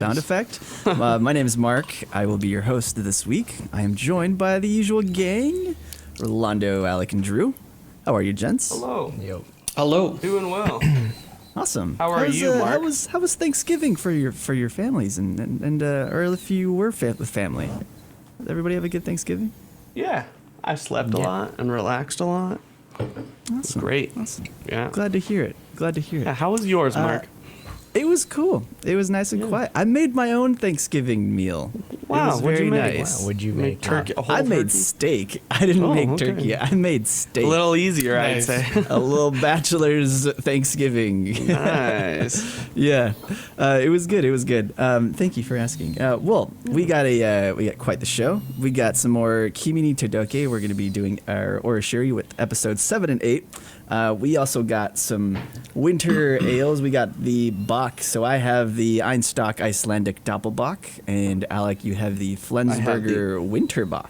sound effect. My name is Mark. I will be your host this week. I am joined by the usual gang, Rolando, Alec, and Drew. How are you, gents? Hello. Yo. Hello. Doing well. Awesome. How are you, Mark? How was Thanksgiving for your families and or if you were with family? Did everybody have a good Thanksgiving? Yeah. I slept a lot and relaxed a lot. Awesome. Great. Awesome. Yeah. Glad to hear it. Yeah, how was yours, Mark? It was cool. It was nice and quiet. I made my own Thanksgiving meal. Wow, it was what'd very you make? nice. Wow, what'd you make? Turkey. A whole I made turkey? steak. I didn't Oh, make okay. turkey. I made steak. A little easier, Nice. I'd say. A little bachelor's Thanksgiving. Nice. Yeah, it was good. It was good. Thank you for asking. Well, we got quite the show. We got some more Kimi ni Todoke. We're going to be doing our Orashiri with episodes 7 and 8. We also got some winter ales. We got the Bocks. So I have the Einstock Icelandic Doppelbock, and Alec, you have the Flensburger Winterbock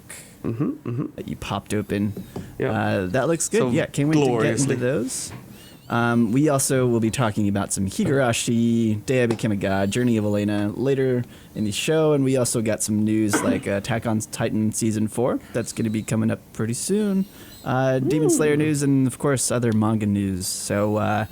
that you popped open. Yeah. That looks good. So Yeah, can't wait to get gloriously. into those. We also will be talking about some Higurashi, Dea Became a God, Journey of Elena later in the show, and we also got some news like Attack on Titan Season 4. That's going to be coming up pretty soon. Demon Slayer news, and of course other manga news. So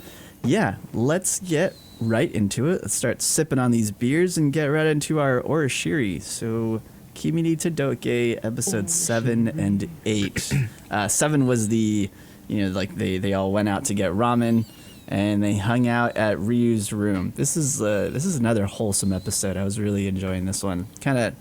yeah, let's get right into it. Let's start sipping on these beers and get right into our Orashiri. So Kimi ni Todoke episodes 7 and 8. 7 was the, like they all went out to get ramen and they hung out at Ryu's room. This is another wholesome episode. I was really enjoying this one. Kind of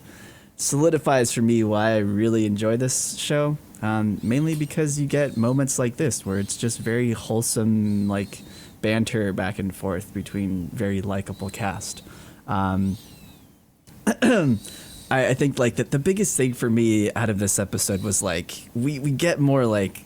solidifies for me why I really enjoy this show. Mainly because you get moments like this where it's just very wholesome, like banter back and forth between very likable cast. I think like that the biggest thing for me out of this episode was like we get more like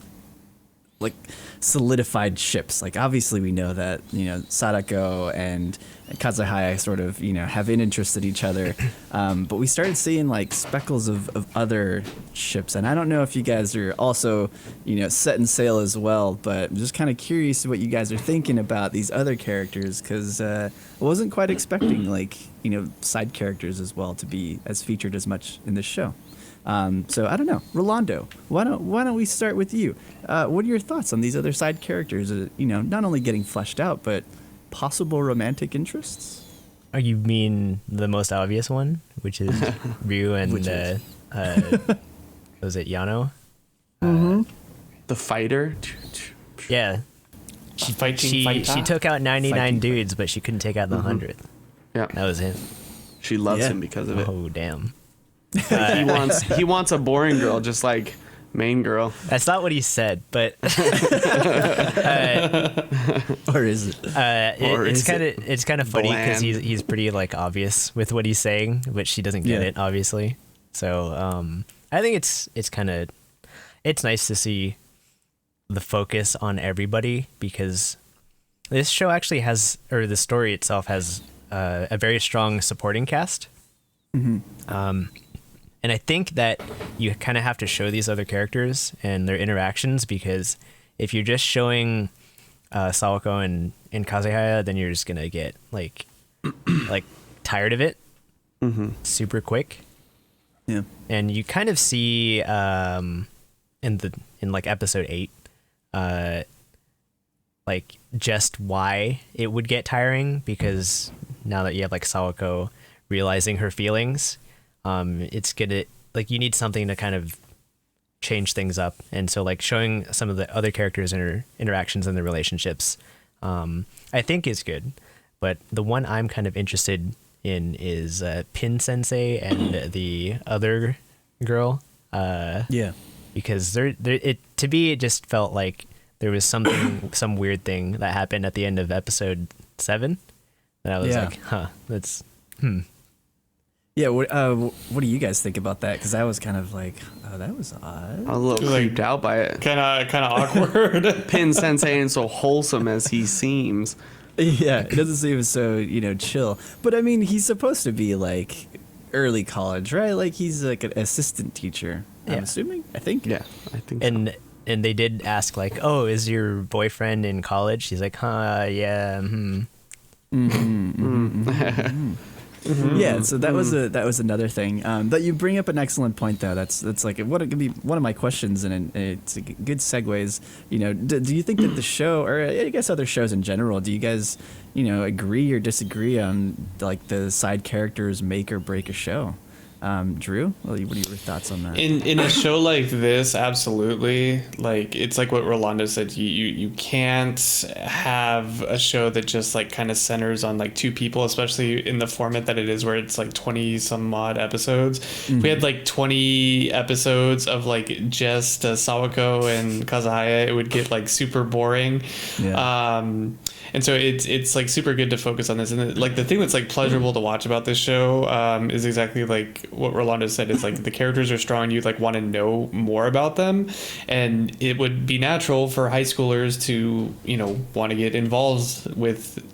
solidified ships. Like obviously we know that Sadako and Kazuhaya sort of have an interest in each other, but we started seeing like speckles of other ships, and I don't know if you guys are also setting sail as well, but I'm just kind of curious what you guys are thinking about these other characters, because I wasn't quite expecting like side characters as well to be as featured as much in this show. So I don't know, Rolando, why don't we start with you? What are your thoughts on these other side characters? Not only getting fleshed out, but possible romantic interests. Oh, you mean the most obvious one, which is Ryu and was it Yano? The fighter. Yeah. She took out 99 dudes, but she couldn't take out the 100th. Yeah. That was him. She loves Yeah. him because of it. Oh damn. He wants a boring girl, just like main girl. That's not what he said, but Or is it? it's kind of funny because bland. he's pretty like obvious with what he's saying, but she doesn't get it obviously. So I think it's nice to see the focus on everybody, because this show actually has, or the story itself has a very strong supporting cast. And I think that you kind of have to show these other characters and their interactions, because if you're just showing Sawako and Kazuhaya, then you're just gonna get like tired of it super quick. Yeah. And you kind of see in like episode 8 like just why it would get tiring, because now that you have like Sawako realizing her feelings, it's gonna, like, you need something to kind of change things up. And so like showing some of the other characters' interactions and their relationships, I think is good. But the one I'm kind of interested in is Pin Sensei and the other girl. Yeah. Because to me it just felt like there was some weird thing that happened at the end of episode 7 that I was like, that's Yeah, what do you guys think about that? Because I was kind of like, oh, that was odd. I was a little creeped out by it. Kind of awkward. Pin Sensei ain't so wholesome as he seems. Yeah, it doesn't seem so, chill. But I mean, he's supposed to be like early college, right? Like he's like an assistant teacher, I'm assuming, I think. Yeah, I think so. And they did ask like, oh, is your boyfriend in college? He's like, yeah. Yeah, so that was another thing. That you bring up an excellent point though. That's like what it could be one of my questions, and it's a good segues. You know, do you think that the show, or I guess other shows in general, do you guys, you know, agree or disagree on like the side characters make or break a show? Drew, what are your thoughts on that? In a show like this, absolutely. Like, it's like what Rolando said. You can't have a show that just like kind of centers on like two people, especially in the format that it is, where it's like 20 some odd episodes. If we had like 20 episodes of like just Sawako and Kazuhaya, it would get like super boring. Yeah. And so it's like super good to focus on this. And like the thing that's like pleasurable to watch about this show is exactly like what Rolando said, is like the characters are strong. You like want to know more about them, and it would be natural for high schoolers to, you know, want to get involved with,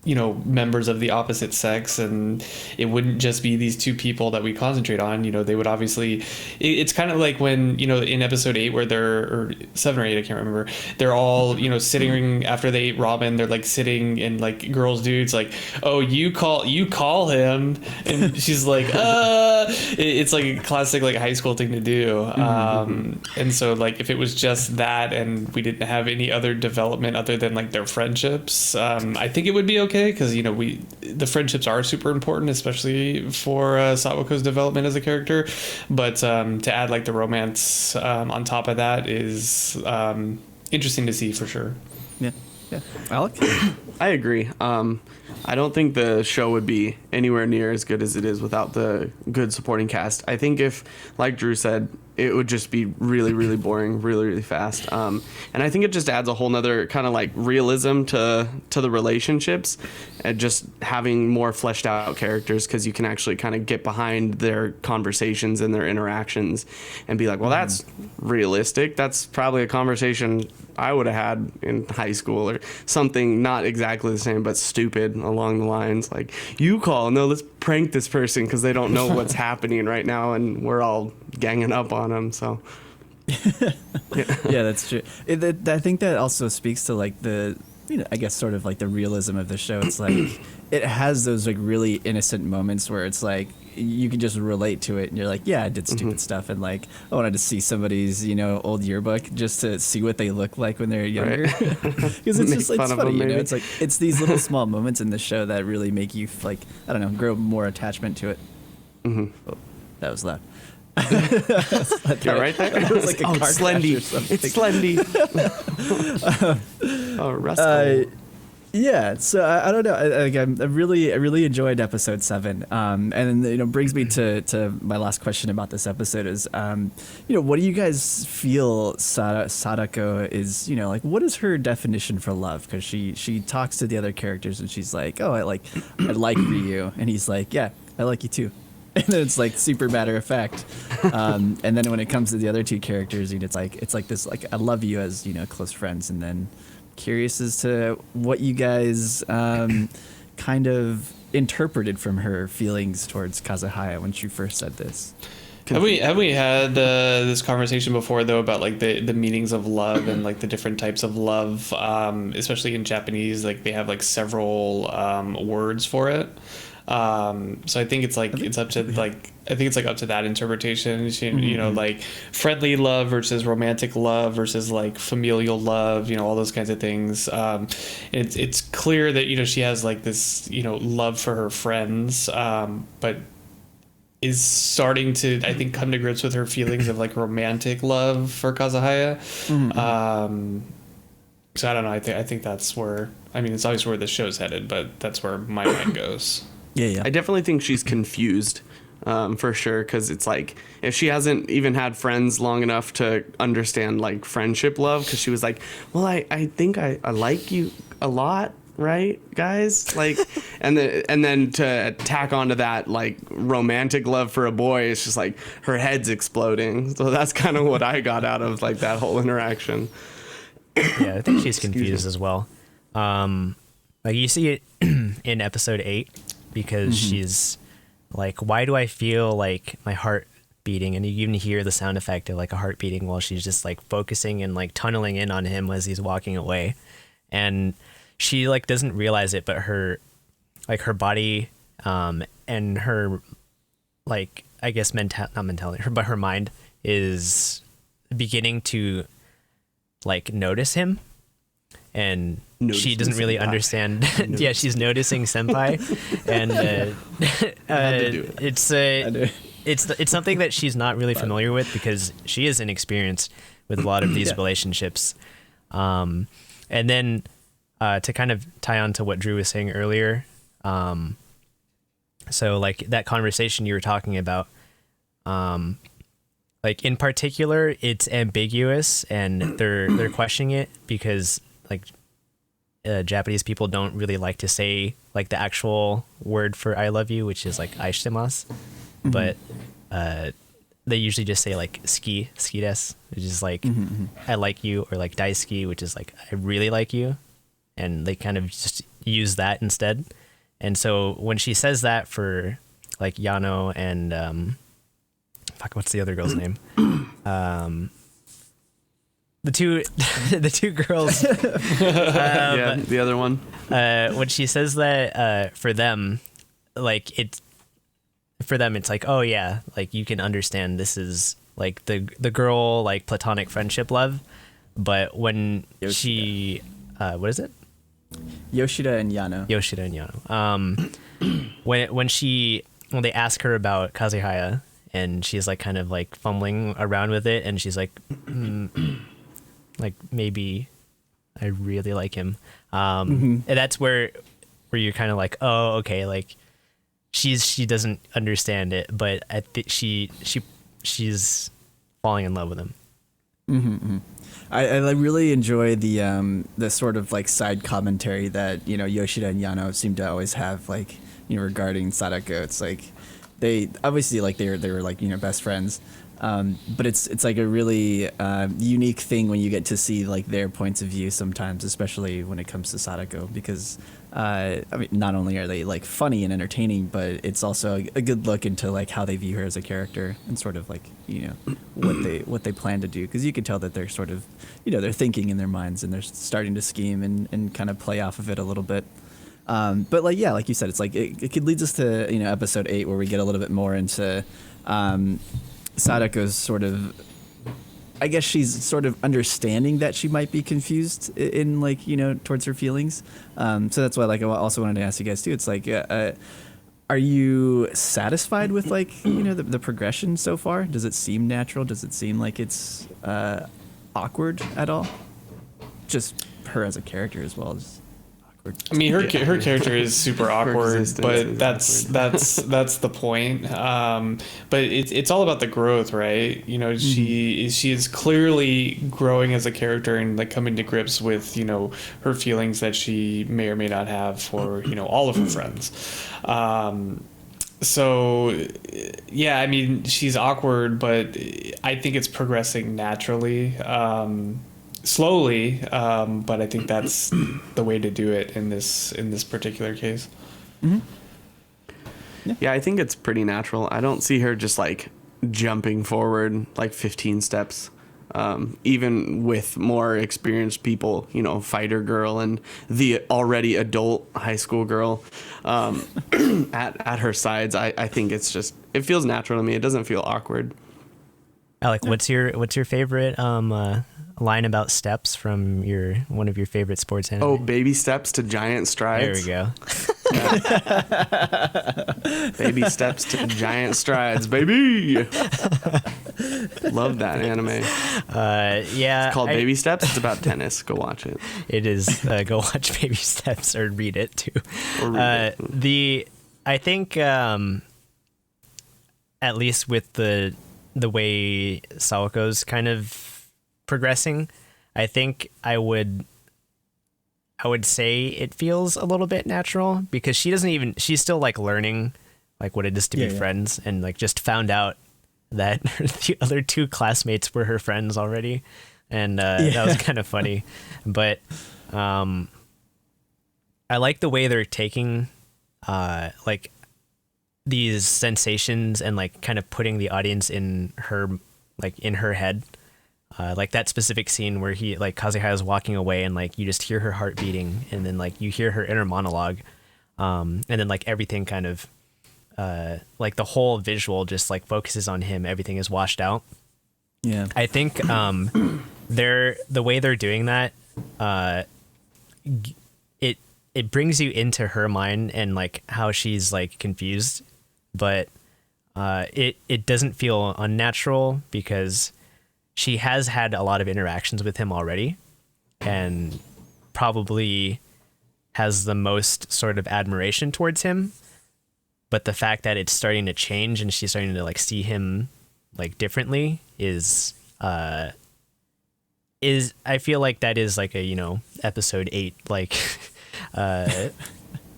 you know, members of the opposite sex, and it wouldn't just be these two people that we concentrate on. You know, they would obviously, it's kind of like when, you know, in episode 8 where they're, or 7 or 8, I can't remember, they're all, you know, sitting after they ate ramen, they're like sitting, and like girls, dudes like, oh, you call him, and she's like, it's like a classic like high school thing to do. And so like if it was just that and we didn't have any other development other than like their friendships, I think it would be okay, because, you know, the friendships are super important, especially for Sawako's development as a character. But to add like the romance on top of that is interesting to see for sure. Yeah. Alec? I agree. I don't think the show would be anywhere near as good as it is without the good supporting cast. I think if, like Drew said, it would just be really, really boring, really, really fast. And I think it just adds a whole nother kind of like realism to the relationships, and just having more fleshed out characters, because you can actually kind of get behind their conversations and their interactions and be like, well, that's realistic. That's probably a conversation I would have had in high school, or something not exactly the same, but stupid along the lines like, no, let's prank this person because they don't know what's happening right now, and we're all ganging up on them. So Yeah, that's true. I think that also speaks to like the, you know, I guess sort of like the realism of the show. It's like it has those like really innocent moments where it's like you can just relate to it, and you're like, yeah, I did stupid stuff, and like I wanted to see somebody's, you know, old yearbook just to see what they look like when they're younger, because it's just, it's funny, you know. It's like it's these little small moments in the show that really make you like, I don't know, grow more attachment to it. Oh, that was loud. You're right there. It was like a car Slendy. crash or something. It's Slendy. Oh, Rascal. Yeah, so I don't know. I really enjoyed episode 7, and you know, brings me to my last question about this episode is, you know, what do you guys feel Sadako is, you know, like what is her definition for love? Because she talks to the other characters and she's like, oh, I like Ryu, and he's like, yeah, I like you too. And then it's like super matter of fact, and then when it comes to the other two characters, you know, it's like this, like I love you as, you know, close friends, and then curious as to what you guys kind of interpreted from her feelings towards Kazuhaya when she first said this. Have we had this conversation before though about like the meanings of love and like the different types of love, especially in Japanese, like they have like several words for it. So I think it's like it's up to like I think it's like up to that interpretation. You know, like friendly love versus romantic love versus like familial love. You know, all those kinds of things. It's clear that, you know, she has like this, you know, love for her friends, but is starting to, I think, come to grips with her feelings of like romantic love for Kazuhaya. So I don't know. I think that's where, I mean, it's always where the show's headed, but that's where my mind goes. Yeah. I definitely think she's confused, for sure, because it's like if she hasn't even had friends long enough to understand like friendship love, because she was like, well, I think I like you a lot, right, guys? Like, and then to tack onto that like romantic love for a boy, it's just like her head's exploding. So that's kind of what I got out of like that whole interaction. Yeah, I think she's confused as well. Like you see it in episode 8, because she's like, why do I feel like my heart beating? And you even hear the sound effect of like a heart beating while she's just like focusing and like tunneling in on him as he's walking away. And she like doesn't realize it, but her body and her, like, I guess not mentality, but her mind is beginning to like notice him, and she doesn't really understand. Yeah, she's noticing senpai, and it's something that she's not really familiar with because she is inexperienced with a lot of these relationships. And then to kind of tie on to what Drew was saying earlier, so like that conversation you were talking about, like in particular, it's ambiguous and they're questioning it because like Japanese people don't really like to say like the actual word for I love you, which is like aishitemasu, but they usually just say like ski desu, which is like I like you, or like daisuki, which is like I really like you, and they kind of just use that instead. And so when she says that for like Yano and what's the other girl's name? The two girls. Yeah, the other one. When she says that for them, like it's like, oh yeah, like you can understand this is like the girl like platonic friendship love, but when she what is it? Yoshida and Yano. When they ask her about Kazuhaya, and she's like kind of like fumbling around with it, and she's like, like maybe I really like him. And that's where you're kind of like, oh, okay, like she doesn't understand it, but I think she's falling in love with him. I really enjoy the sort of like side commentary that Yoshida and Yano seem to always have, like regarding Sadako. It's like they obviously like they were like best friends, but it's like a really unique thing when you get to see like their points of view sometimes, especially when it comes to Sadako, because I mean, not only are they like funny and entertaining, but it's also a good look into like how they view her as a character and sort of like what they plan to do, because you can tell that they're sort of they're thinking in their minds and they're starting to scheme and kind of play off of it a little bit. But like like you said, it's like it could lead us to episode 8 where we get a little bit more into Sadako's sort of, I guess she's sort of understanding that she might be confused in like towards her feelings. So that's why like I also wanted to ask you guys too. It's like are you satisfied with like the progression so far? Does it seem natural? Does it seem like it's awkward at all? Just her as a character as well as awkward. I mean, her character is super awkward, but that's the point. But it's all about the growth, right? She is clearly growing as a character and like coming to grips with her feelings that she may or may not have for all of her friends. So yeah, I mean, she's awkward, but I think it's progressing naturally. Slowly, but I think that's the way to do it in this particular case. Yeah, I think it's pretty natural. I don't see her just like jumping forward like 15 steps. Even with more experienced people, fighter girl and the already adult high school girl at her sides, I think it feels natural to me. It doesn't feel awkward. Alec, what's your favorite line about steps from one of your favorite sports anime? Oh, baby steps to giant strides. There we go. Baby steps to giant strides, baby. Love that anime. Yeah, it's called Baby Steps. It's about tennis. Go watch it. It is. Go watch Baby Steps or read it too. I think at least with the way Sawako's kind of progressing, I think I would say it feels a little bit natural, because she's still like learning like what it is to be friends, and like just found out that the other two classmates were her friends already, and that was kind of funny. But I like the way they're taking like these sensations and like kind of putting the audience in her head. Like that specific scene where Kazuhaya is walking away and like you just hear her heart beating, and then like you hear her inner monologue, and then like everything kind of like the whole visual just like focuses on him. Everything is washed out. Yeah. I think the way they're doing that, it brings you into her mind and like how she's like confused, but it doesn't feel unnatural because she has had a lot of interactions with him already, and probably has the most sort of admiration towards him. But the fact that it's starting to change and she's starting to like see him like differently is I feel like that is like a, you know, episode 8 like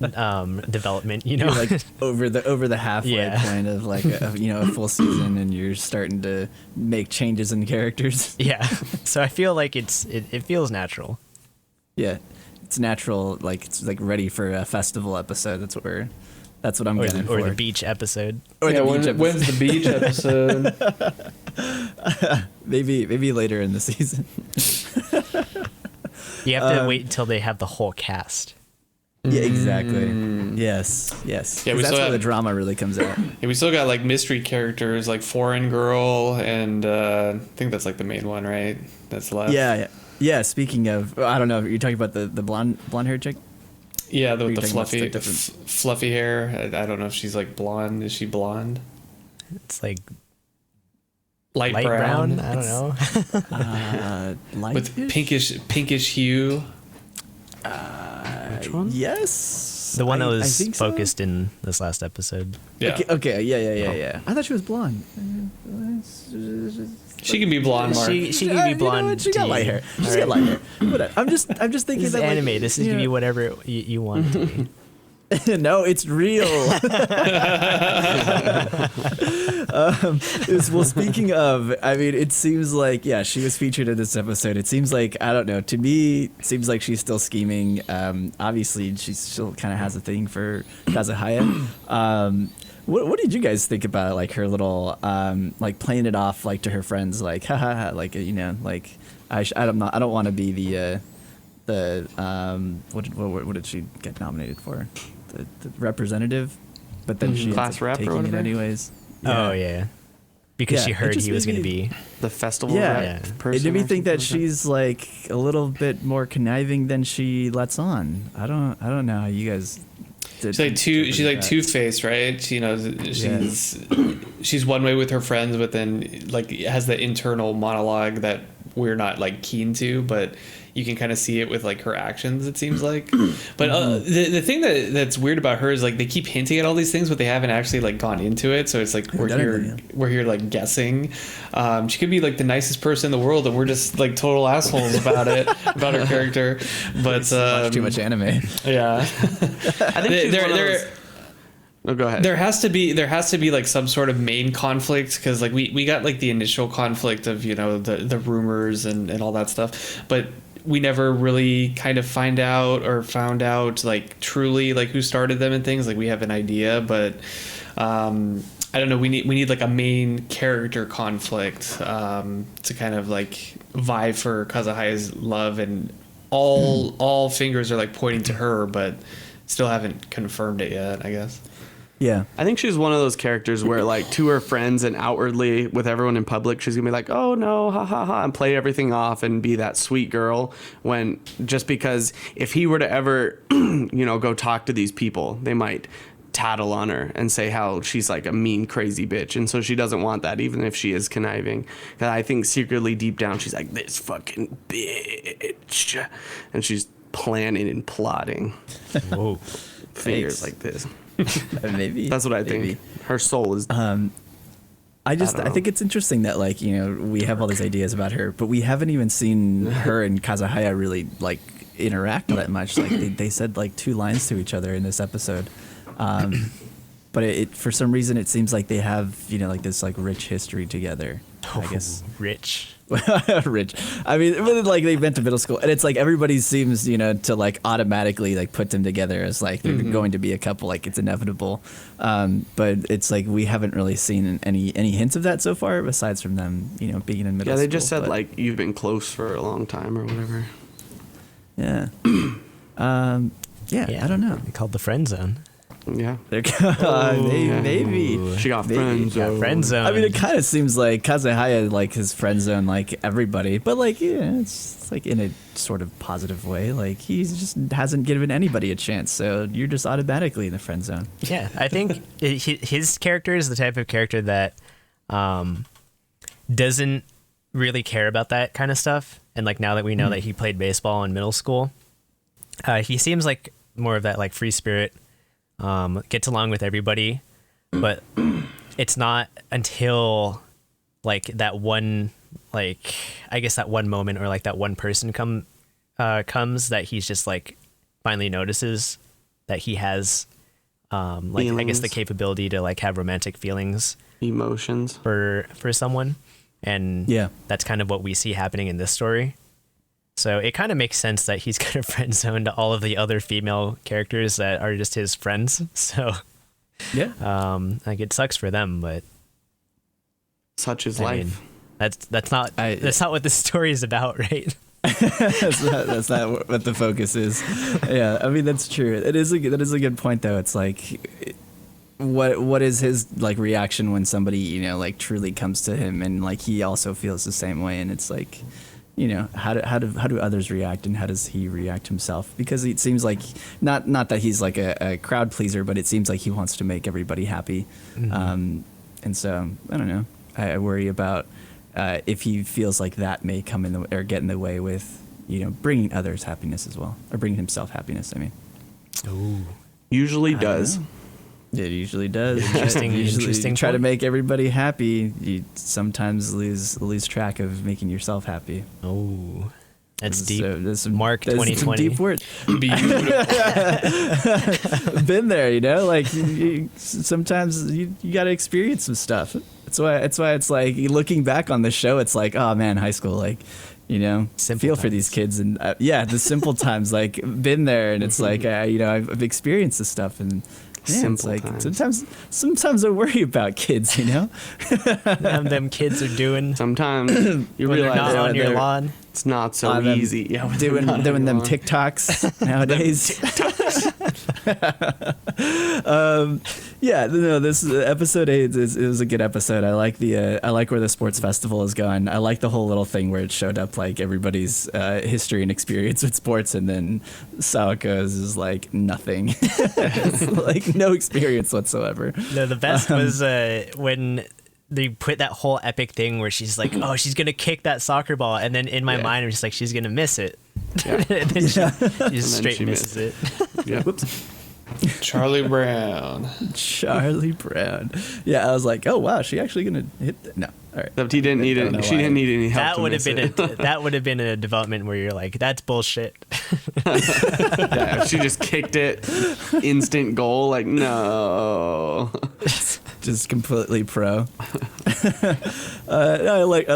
development, you know. You're like over the halfway Yeah. point of like a full season, and you're starting to make changes in characters. Yeah. So I feel like it feels natural. Yeah, it's natural. Like it's like ready for a festival episode. That's what I'm Or getting the, or for. the beach episode. Or yeah, the beach episode. when's the beach episode? Maybe later in the season. You have to wait until they have the whole cast. Yeah, exactly. Yes. Yeah, 'Cause we that's still where have- the drama really comes out. Yeah, we still got like mystery characters like Foreign Girl, and I think that's like the main one, right? That's left. Yeah. Speaking of, I don't know, you're talking about the blonde haired chick. Yeah, Or the you're talking about fluffy, different- fluffy hair. I don't know if she's like blonde. Is she blonde? It's like Light, light brown. I don't know. Light with pinkish hue. Which one? Yes. The one that I was think so. focused in this last episode. Yeah, Okay. Yeah. I thought she was blonde. she can be blonde. Mark. She can You be know blonde. what? She to got you. light hair. She's All got right. light hair. Whatever. I'm just thinking This is that, like, anime. This is you gonna be know- whatever you want it to be. No, it's real. Well, speaking of, I mean, it seems like, yeah, she was featured in this episode. It seems like, I don't know, to me, it seems like she's still scheming. Obviously, she still kind of has a thing for Kazuhaya. What did you guys think about, like, her little, like, playing it off, like, to her friends, like, ha ha ha, like, you know, like, I don't want to be what did she get nominated for? The representative, but then she ends Class up rep or taking it whatever? anyways. Oh yeah, because Yeah, she it heard just he was made going to me- be. The festival Yeah. rep Yeah. person. It made me or think that something like she's like a little bit more conniving than she lets on. I don't know how you guys. She's like Two Faced, right? She, you know, she's one way with her friends, but then like has the internal monologue that we're not like keen to, but you can kind of see it with like her actions, it seems like. But the thing that's weird about her is like they keep hinting at all these things, but they haven't actually like gone into it. So it's like we're here like guessing. She could be like the nicest person in the world, and we're just like total assholes about it, about her character. But Watch too much anime. yeah. I think she's one of those. No, go ahead. There has to be like some sort of main conflict, because like we got like the initial conflict of, you know, the rumors and all that stuff, but we never really kind of found out like truly like who started them and things. Like we have an idea, but I don't know, we need like a main character conflict to kind of like vie for Kazuhaya's love, and all fingers are like pointing to her, but still haven't confirmed it yet, I guess. Yeah. I think she's one of those characters where, like, to her friends and outwardly with everyone in public, she's gonna be like, "Oh no, ha ha ha," and play everything off and be that sweet girl. When just because if he were to ever, you know, go talk to these people, they might tattle on her and say how she's like a mean, crazy bitch, and so she doesn't want that, even if she is conniving. 'Cause I think secretly, deep down, she's like, "This fucking bitch," and she's planning and plotting. Whoa. Fingers Thanks. like this. Maybe. That's what I think. Maybe. Her soul is. I don't know. think it's interesting that, like, you know, we have all these ideas about her, but we haven't even seen her and Kazuhaya really like interact that much. Like they said like 2 lines to each other in this episode. But it for some reason it seems like they have, you know, like this like rich history together. I guess Rich. rich. I mean, like they went to middle school, and it's like everybody seems, you know, to like automatically like put them together as like they're going to be a couple, like it's inevitable. But it's like we haven't really seen any hints of that so far, besides from them, you know, being in middle Yeah, school. they just said but- like you've been close for a long time or whatever. yeah. Yeah, I don't know. Called the friend zone. Yeah. Maybe. She got Maybe. friends. Yeah, friend zone. I mean, it kind of seems like Kazehaya like his friend zone like everybody, but like yeah, it's like in a sort of positive way. Like he just hasn't given anybody a chance, so you're just automatically in the friend zone. Yeah, I think his character is the type of character that doesn't really care about that kind of stuff. And like now that we know that he played baseball in middle school, he seems like more of that like free spirit, gets along with everybody, but it's not until like that one, like I guess that one moment or like that one person comes that he's just like finally notices that he has like I guess the Feelings. capability to like have romantic feelings Emotions. for someone, and Yeah. that's kind of what we see happening in this story. So it kind of makes sense that he's kind of friend zoned all of the other female characters that are just his friends. So Yeah. like it sucks for them, but Such is I life. mean, that's not what this story is about, right? that's not what the focus is. Yeah, I mean that's true. That is a good point though. It's like what is his like reaction when somebody, you know, like truly comes to him and like he also feels the same way, and it's like, you know, how do others react and how does he react himself? Because it seems like not that he's like a crowd pleaser, but it seems like he wants to make everybody happy. And so I don't know. I worry about if he feels like that may come in the or get in the way with, you know, bringing others happiness as well, or bringing himself happiness. I mean, Usually I don't does. know. It usually does. Interesting- Usually interesting you try to point. make everybody happy. You sometimes lose track of making yourself happy. Oh, that's deep. So there's some, Mark there's some 2020. deep words. Beautiful. Been there, you know. Like sometimes you got to experience some stuff. That's why it's like looking back on the show. It's like, oh man, high school. Like, you know, Simple feel for these times. kids and yeah, the simple times. Like been there, and it's like you know, I've experienced this stuff and. Yeah, it's Simple like times. sometimes I worry about kids, you know. Them kids are doing Sometimes you when they're realize not on your they're- lawn. it's not so on them easy. Yeah, when doing they're not them on. TikToks nowadays. Yeah, no, this episode 8 it was a good episode. I like I like where the sports festival is going. I like the whole little thing where it showed up like everybody's history and experience with sports, and then Sawako's is like nothing, It's like no experience whatsoever. No, the best was when they put that whole epic thing where she's like, "Oh, she's gonna kick that soccer ball," and then in my Yeah. mind, I'm just like, "She's gonna miss it," Yeah. and then she just straight she misses it. Yeah. Whoops. Charlie Brown. Charlie Brown. Yeah, I was like, oh wow, she actually gonna hit that? No, all right. Except he didn't need I don't it. know She why. didn't need any help. That to would have miss been it. that would have been a development where you're like, "That's bullshit." Yeah, if she just kicked it, instant goal. Like no. Just completely pro. I like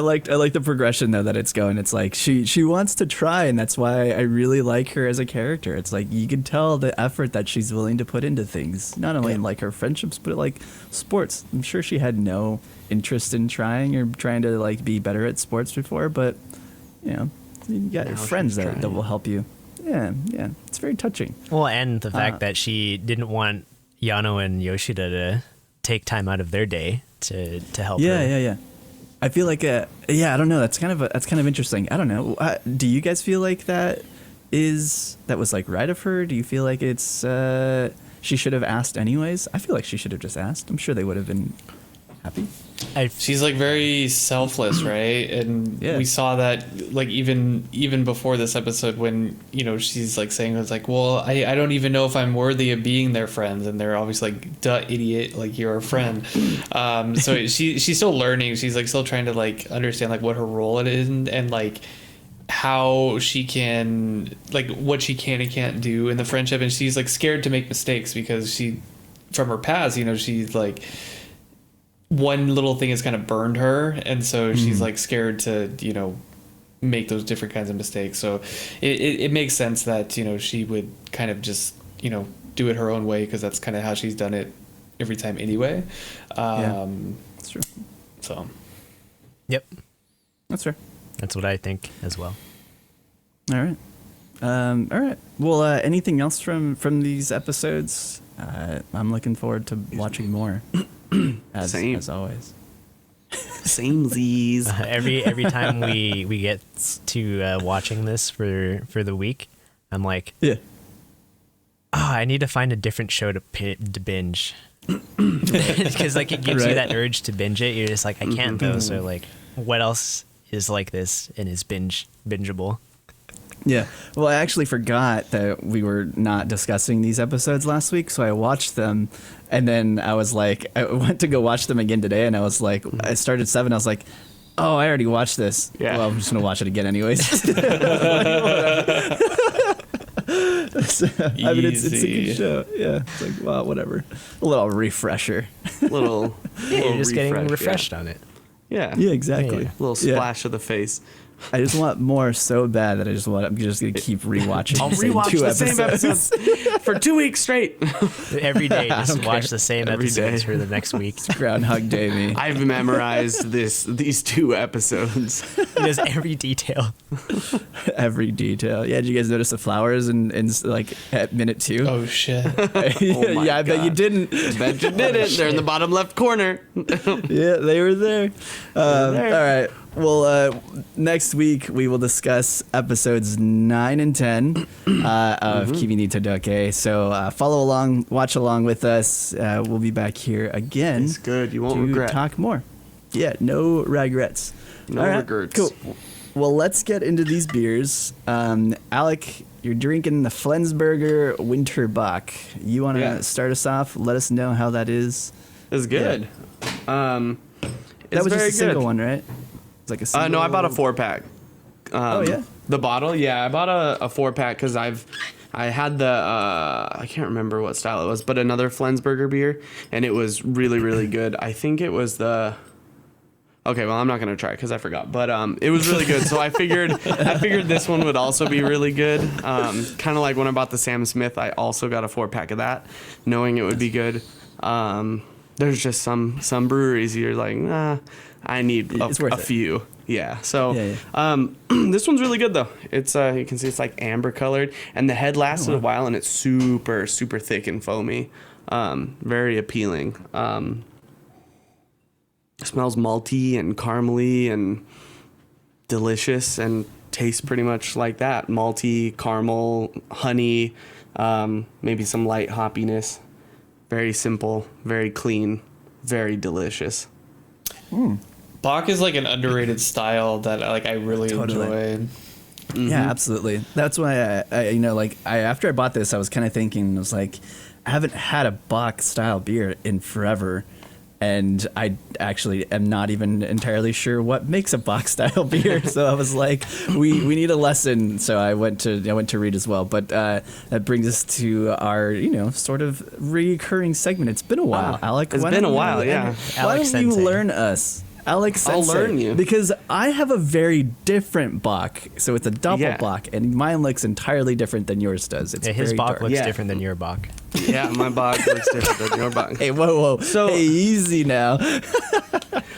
the progression though that it's going. It's like she wants to try, and that's why I really like her as a character. It's like you can tell the effort that she's willing to put into things, not only in like her friendships, but like sports. I'm sure she had no interest in trying or trying to like be better at sports before, but you know, you got Now she's friends that trying. will help you. Yeah, it's very touching. Well, and the fact that she didn't want Yano and Yoshida to take time out of their day to help her. Yeah. I feel like I don't know. That's kind of interesting. I don't know. Do you guys feel like that was like right of her? Do you feel like it's she should have asked anyways? I feel like she should have just asked. I'm sure they would have been happy. She's like very selfless, right? And Yeah. we saw that like even before this episode when, you know, she's like saying it's like, well, I don't even know if I'm worthy of being their friends, and they're obviously like, duh, idiot, like you're a friend. So she's still learning. She's like still trying to like understand like what her role it is and like how she can like what she can and can't do in the friendship, and she's like scared to make mistakes because she from her past, you know, she's like one little thing has kind of burned her, and so she's like scared to, you know, make those different kinds of mistakes. So it makes sense that, you know, she would kind of just, you know, do it her own way because that's kind of how she's done it every time anyway. That's true. So Yep. That's fair. That's what I think as well. All right. All right. Well, anything else from these episodes? I'm looking forward to watching more. Same. As always. Same Z's. Every time we get to watching this for the week, I'm like, Yeah. I need to find a different show to binge. Because like it gives you Right. that urge to binge it. You're just like, I can't though. So like, what else is like this and is bingeable? Yeah. Well, I actually forgot that we were not discussing these episodes last week, so I watched them, and then I was like, I went to go watch them again today, and I was like, I started 7. I was like, oh, I already watched this. Yeah. Well, I'm just gonna watch it again anyways. So, I mean, it's a Easy. good show. Yeah. It's like, well, whatever. A little refresher. Little You're just getting refresh, refreshed on it. Yeah. Yeah, exactly. Yeah. Little Yeah. splash of the face. I just want more so bad that I'm just gonna keep rewatching. I'll the same rewatch 2 the same episodes for 2 weeks straight. Every day, just don't watch care. the same Every episodes day. for the next week. Groundhog Day me. I've memorized these 2 episodes. He knows every detail. Every detail. Yeah, did you guys notice the flowers in like at minute 2? Oh shit. Oh my yeah, I bet you God. didn't. Bet you didn't. They're in the bottom left corner. Yeah, they were there. there. All right. Well, next week we will discuss episodes 9 and 10 of Kimi ni Todoke. So follow along, watch along with us. We'll be back here again It's good. You won't to regret. talk more. Yeah, no regrets. No All right, regrets. Cool. Well, let's get into these beers. Alec, you're drinking the Flensburger Winter Bock. You want to Yeah. start us off? Let us know how that is. It's good. It's That was very just a single good. one, right? It's like a single. No, I bought a 4-pack. Oh, yeah? The bottle, yeah, I bought a 4-pack because I had the I can't remember what style it was, but another Flensburger beer, and it was really really good. I think it was the. Okay, well I'm not gonna try because I forgot, but it was really good. So I figured this one would also be really good. Kind of like when I bought the Sam Smith, I also got a 4-pack of that, knowing it would be good. There's just some breweries you're like, nah, I need It's worth a it. few. Yeah. So Yeah, this one's really good though. It's you can see it's like amber colored, and the head lasted a while, and it's super super thick and foamy. Very appealing. Smells malty and caramely and delicious, and tastes pretty much like that. Malty, caramel, honey, maybe some light hoppiness. Very simple, very clean, very delicious. Bach is like an underrated style that I really Totally. enjoy. Yeah, absolutely. That's why after I bought this, I was kind of thinking, I was like, I haven't had a Bach style beer in forever, and I actually am not even entirely sure what makes a Bach style beer. So I was like, we need a lesson. So I went to read as well. But that brings us to our sort of recurring segment. It's been a while, Alec. It's why been don't a while, you- yeah. Why Alex don't you Sensei. learn us? Alex I'll Sensei, learn you. because I have a very different Bach, so it's a double Yeah. Bach, and mine looks entirely different than yours does. It's Yeah, his very Bach dark. looks Yeah. different than your Bach. Yeah, my Bach looks different than your Bach. Hey, whoa! So- hey, easy now.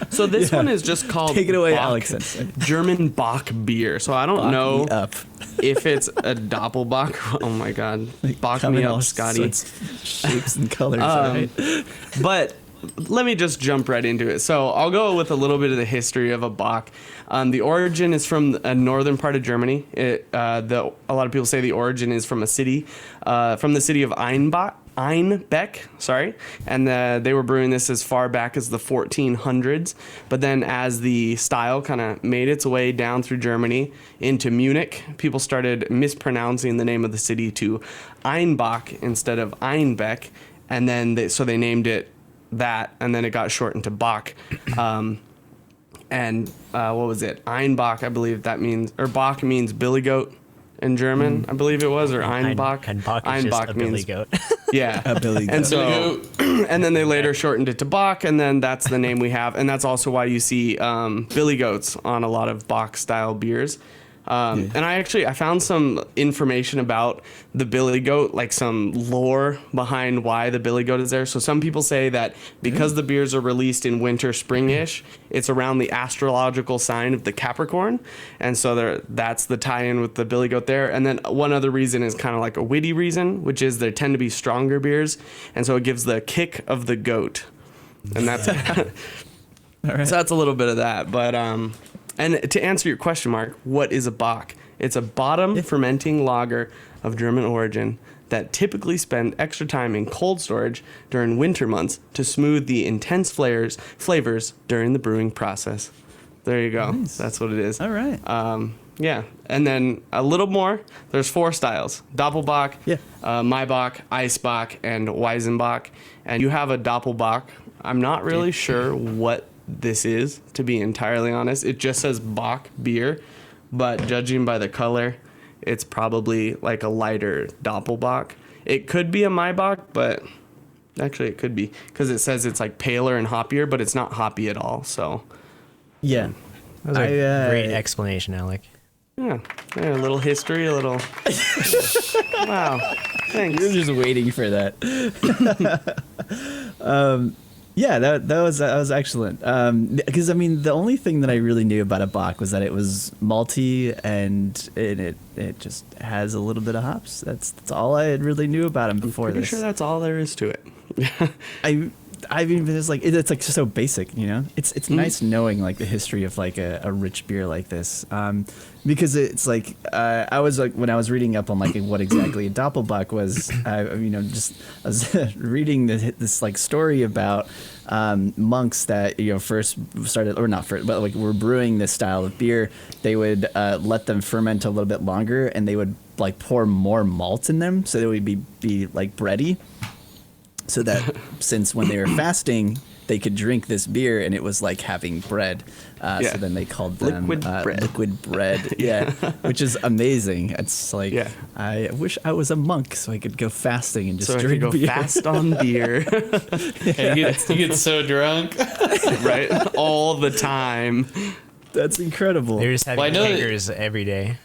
So this one is just called Take it away, Bach, Alex Sensei. German Bach beer. So I don't Bach know me up. if it's a Doppelbach. Oh my God, Bach Come me in up, all Scotty. sorts, shapes and colors. all right? But let me just jump right into it. So I'll go with a little bit of the history of a Bach. The origin is from a northern part of Germany. A lot of people say the origin is from a city, from the city of Einbeck, sorry, and they were brewing this as far back as the 1400s. But then, as the style kind of made its way down through Germany into Munich, people started mispronouncing the name of the city to Einbach instead of Einbeck, and then they named it that, and then it got shortened to Bach. And what was it? Einbach, I believe that means, or Bach means billy goat in German, I believe it was, or Einbach. And Bach is just a billy means goat. yeah, A billy and goat. so, and then they later shortened it to Bach, and then that's the name we have, and that's also why you see billy goats on a lot of Bach style beers. And I found some information about the billy goat, like some lore behind why the billy goat is there. So some people say that because the beers are released in winter, spring-ish, it's around the astrological sign of the Capricorn, and so that's the tie-in with the billy goat there. And then one other reason is kind of like a witty reason, which is there tend to be stronger beers, and so it gives the kick of the goat, and that's All right. so that's a little bit of that. But and to answer your question, Mark, what is a Bock? It's a bottom fermenting lager of German origin that typically spend extra time in cold storage during winter months to smooth the intense flavors during the brewing process. There you go. Nice. That's what it is. All right. Yeah, and then a little more. There's 4 styles: Doppelbock, Yeah. Maibach, Eisbock, and Weizenbock. And you have a Doppelbock. I'm not really sure what this is, to be entirely honest. It just says Bock beer, but judging by the color, it's probably like a lighter Doppelbock. It could be a Maibach, but actually it could be, because it says it's like paler and hoppier, but it's not hoppy at all. So Yeah. That was a great explanation, Alec. yeah, a little history, a little. Wow, thanks. You're just waiting for that. Yeah, that was excellent. Because I mean, the only thing that I really knew about a Bock was that it was malty and it just has a little bit of hops. That's all I really knew about him before Pretty this. sure that's all there is to it. I mean, it's like it's like so basic, you know. It's nice knowing like the history of like a rich beer like this, because it's like I was like when I was reading up on like what exactly a Doppelbock was, just I was reading this like story about monks that first started, or not first, but like were brewing this style of beer. They would let them ferment a little bit longer, and they would like pour more malt in them, so they would be like bready. So that since when they were fasting, they could drink this beer and it was like having bread. Yeah. So then they called them Liquid bread. Yeah, which is amazing. It's like, Yeah. I wish I was a monk so I could go fasting and just So I drink could go beer. fast on beer, And you get so drunk. right? All the time. That's incredible. They're just having Well, I know that- takers every day.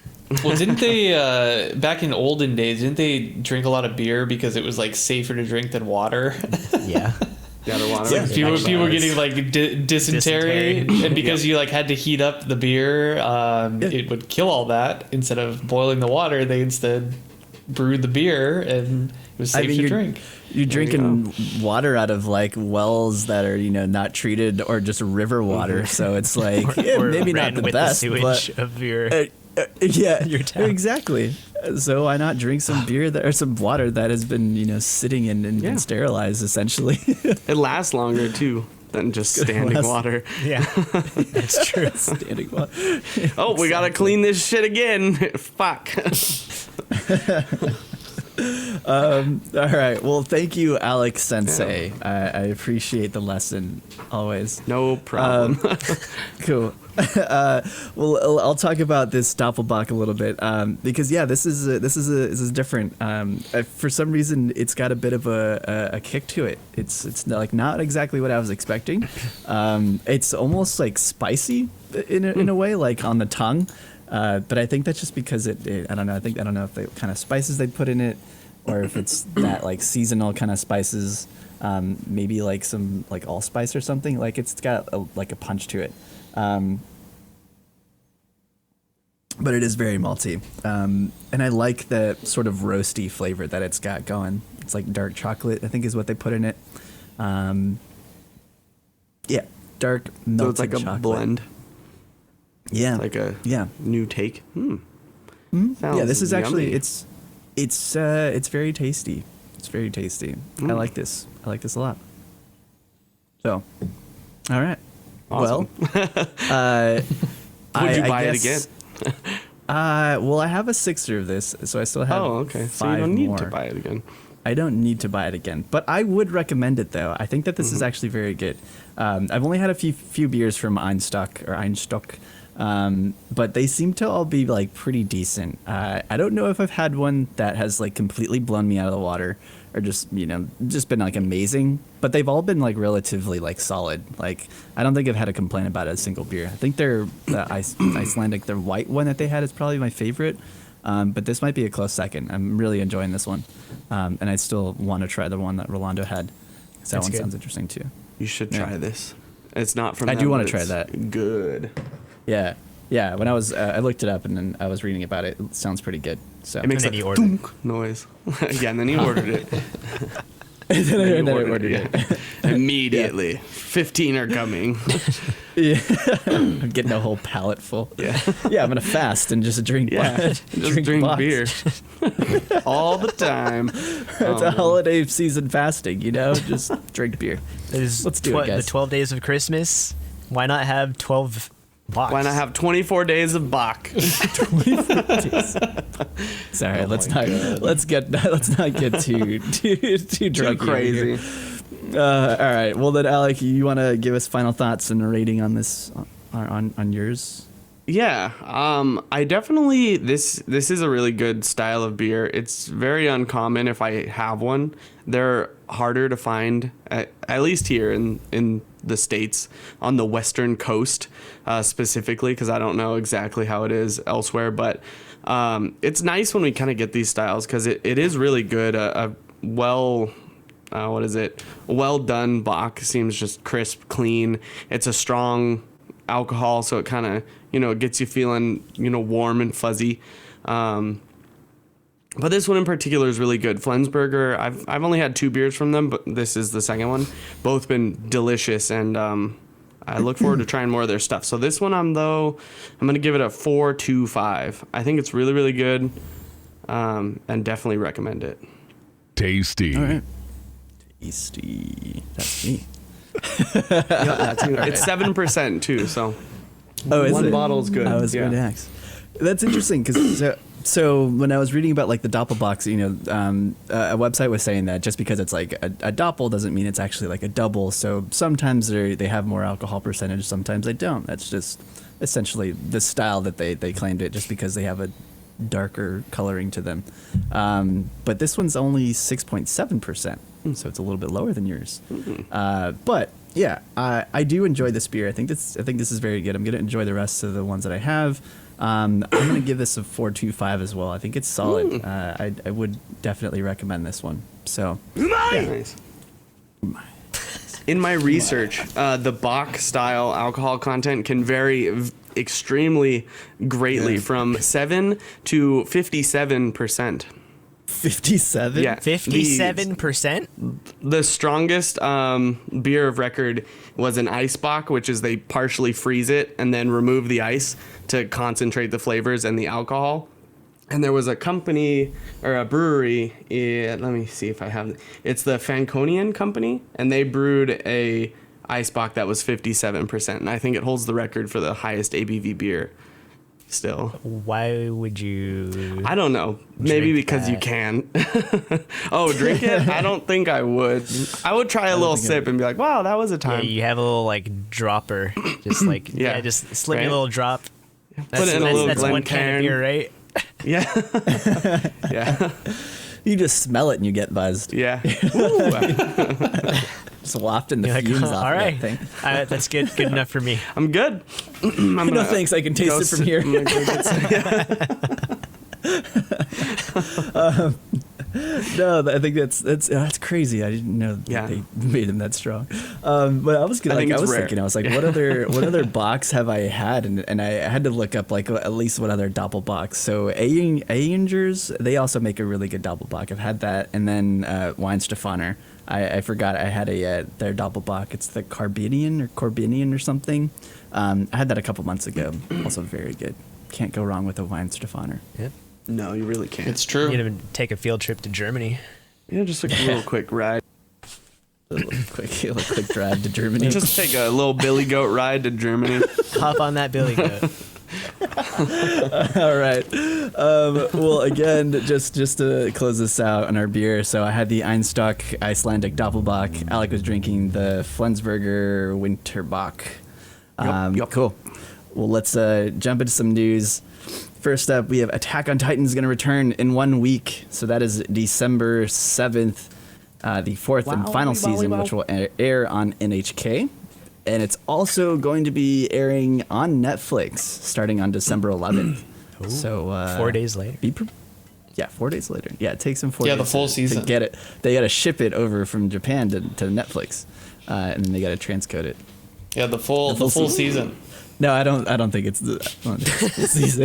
Well, didn't they back in olden days? Didn't they drink a lot of beer because it was like safer to drink than water? Yeah. Gotta want Yeah. to. People were getting like dysentery, Dysentery. and because you like had to heat up the beer, it would kill all that. Instead of boiling the water, they instead brewed the beer, and it was safe to drink. You're drinking water out of like wells that are not treated, or just river water. So it's like Or maybe ran not the with best, the but sewage of your. yeah, your town. exactly. So why not drink some beer or some water that has been sitting and Yeah. been sterilized essentially? It lasts longer too than just standing last- water. Yeah, that's true. Standing water. Oh, we gotta clean this shit again. Fuck. All right. Well, thank you, Alex Sensei. I appreciate the lesson always. No problem. Cool. Well, I'll talk about this Doppelbock a little bit because this is different. For some reason, it's got a bit of a kick to it. It's like not exactly what I was expecting. It's almost like spicy in a way, like on the tongue. But I think that's just because I don't know. I don't know if the kind of spices they put in it, or if it's that like seasonal kind of spices. Maybe like some like allspice or something. Like it's got like a punch to it. But it is very malty. And I like the sort of roasty flavor that it's got going. It's like dark chocolate, I think is what they put in it. Yeah, dark melted So it's like a chocolate. blend, Yeah. like a yeah. new take. Yeah, Sounds this is actually yummy. it's very tasty. It's very tasty. I like this. I like this a lot. So, all right. Awesome. Well, Would you buy it guess- again? Well, I have a sixer of this, so I still have Oh, okay. So you 5 don't need more. to buy it again. I don't need to buy it again, but I would recommend it though. I think that this is actually very good. I've only had a few beers from Einstock, But they seem to all be like pretty decent. I don't know if I've had one that has like completely blown me out of the water or just just been like amazing. But they've all been like relatively like solid. Like I don't think I've had a complaint about a single beer. I think the Icelandic, their white one that they had is probably my favorite. But this might be a close second. I'm really enjoying this one, and I still want to try the one that Rolando had. 'Cause that That's one good. sounds interesting too. You should try this. It's not from I them, do wanna but try it's that. Good. Yeah, yeah. When I looked it up and then I was reading about it. It sounds pretty good. So It makes And then a you ordered it. thunk noise. Yeah, and then he ordered it. and then Then I you ordered it, it. yeah. Immediately. 15 are coming. Yeah, I'm getting a whole pallet full. Yeah. Yeah, I'm gonna fast and just drink. Yeah. Just drink Bocks. beer. All the time. It's a holiday season fasting, Just drink beer. There's Let's do it, guys. The 12 days of Christmas. Why not have 12 Bocks? Why not have 24 days of Bach? Sorry, let's not get too drunk. Too crazy. All right. Well then, Alec, you want to give us final thoughts and a rating on this on yours? Yeah, I definitely this is a really good style of beer. It's very uncommon if I have one. They're harder to find, at least here in the States, on the Western coast specifically, because I don't know exactly how it is elsewhere. But it's nice when we kind of get these styles because it is really good. A well done Bach seems just crisp, clean. It's a strong alcohol, so it kind of gets you feeling warm and fuzzy. But this one in particular is really good. Flensburger, I've only had 2 beers from them, but this is the second one. Both been delicious, and I look forward to trying more of their stuff. So this one I'm gonna give it a 4.25. I think it's really, really good, and definitely recommend it. Tasty. All right. Tasty. That's me. It's 7% too, so Oh, is one it? bottle's good. I was going to ask. That's interesting because so when I was reading about like the Doppelbox, a website was saying that just because it's like a doppel doesn't mean it's actually like a double. So sometimes they have more alcohol percentage, sometimes they don't. That's just essentially the style that they claimed it just because they have a darker coloring to them. But this one's only 6.7%, so it's a little bit lower than yours. But yeah, I do enjoy this beer. I think this is very good. I'm gonna enjoy the rest of the ones that I have. I'm gonna give this a 4.25 as well. I think it's solid. I would definitely recommend this one. So Nice. In my research, the Bach style alcohol content can vary extremely greatly from 7 to 57%. 57. Yeah, 57%? The strongest beer of record was an ice Bock, which is they partially freeze it and then remove the ice to concentrate the flavors and the alcohol. And there was a company or a brewery, let me see if I have, it's the Fanconian company, and they brewed a ice Bock that was 57%, and I think it holds the record for the highest ABV beer still. Why would you? I don't know. Maybe drink because you that? can. Oh, drink it? I don't think I would. I would try a little sip and be like, wow, that was a Yeah, time. you have a little like dropper, just like Yeah. just slip me Right? a little drop. Put it in a little that's one can of Glencairn. beer, right? Yeah. Yeah. You just smell it and you get buzzed. Yeah. Ooh. Just wafting the You're like, fumes all off right, of that thing. that's good enough for me. I'm good. I'm No gonna thanks, I can taste go it from sit- here. I'm gonna go get some- No, I think that's crazy. I didn't know that Yeah. they made them that strong. But I was gonna, I think I it's was rare. thinking, I was like, what other Bocks have I had? And I had to look up like at least what other Doppelbocks. So Ayingers, they also make a really good Doppelbock. I've had that, and then Weinstefaner. I forgot I had their Doppelbock. It's the Corbinian or something. I had that a couple months ago. Also very good. Can't go wrong with a Weinstefaner. Yep. No, you really can't. It's true. You gonna take a field trip to Germany? Yeah, just like a little quick ride. A little quick drive to Germany. Just take a little billy goat ride to Germany. Hop on that billy goat. All right. Well, again, just to close this out on our beer. So I had the Einstock Icelandic Doppelbock. Alec was drinking the Flensburger Winterbock. Yup. Cool. Well, let's jump into some news. First up, we have Attack on Titan is going to return in 1 week. So that is December 7th, the fourth and final season, which will air on NHK. And it's also going to be airing on Netflix starting on December 11th. So 4 days later. 4 days later. Yeah, it takes them 4 days. Yeah, the full to season. get it. They got to ship it over from Japan to Netflix, and then they got to transcode it. Yeah, the full season. No, I don't think it's the season.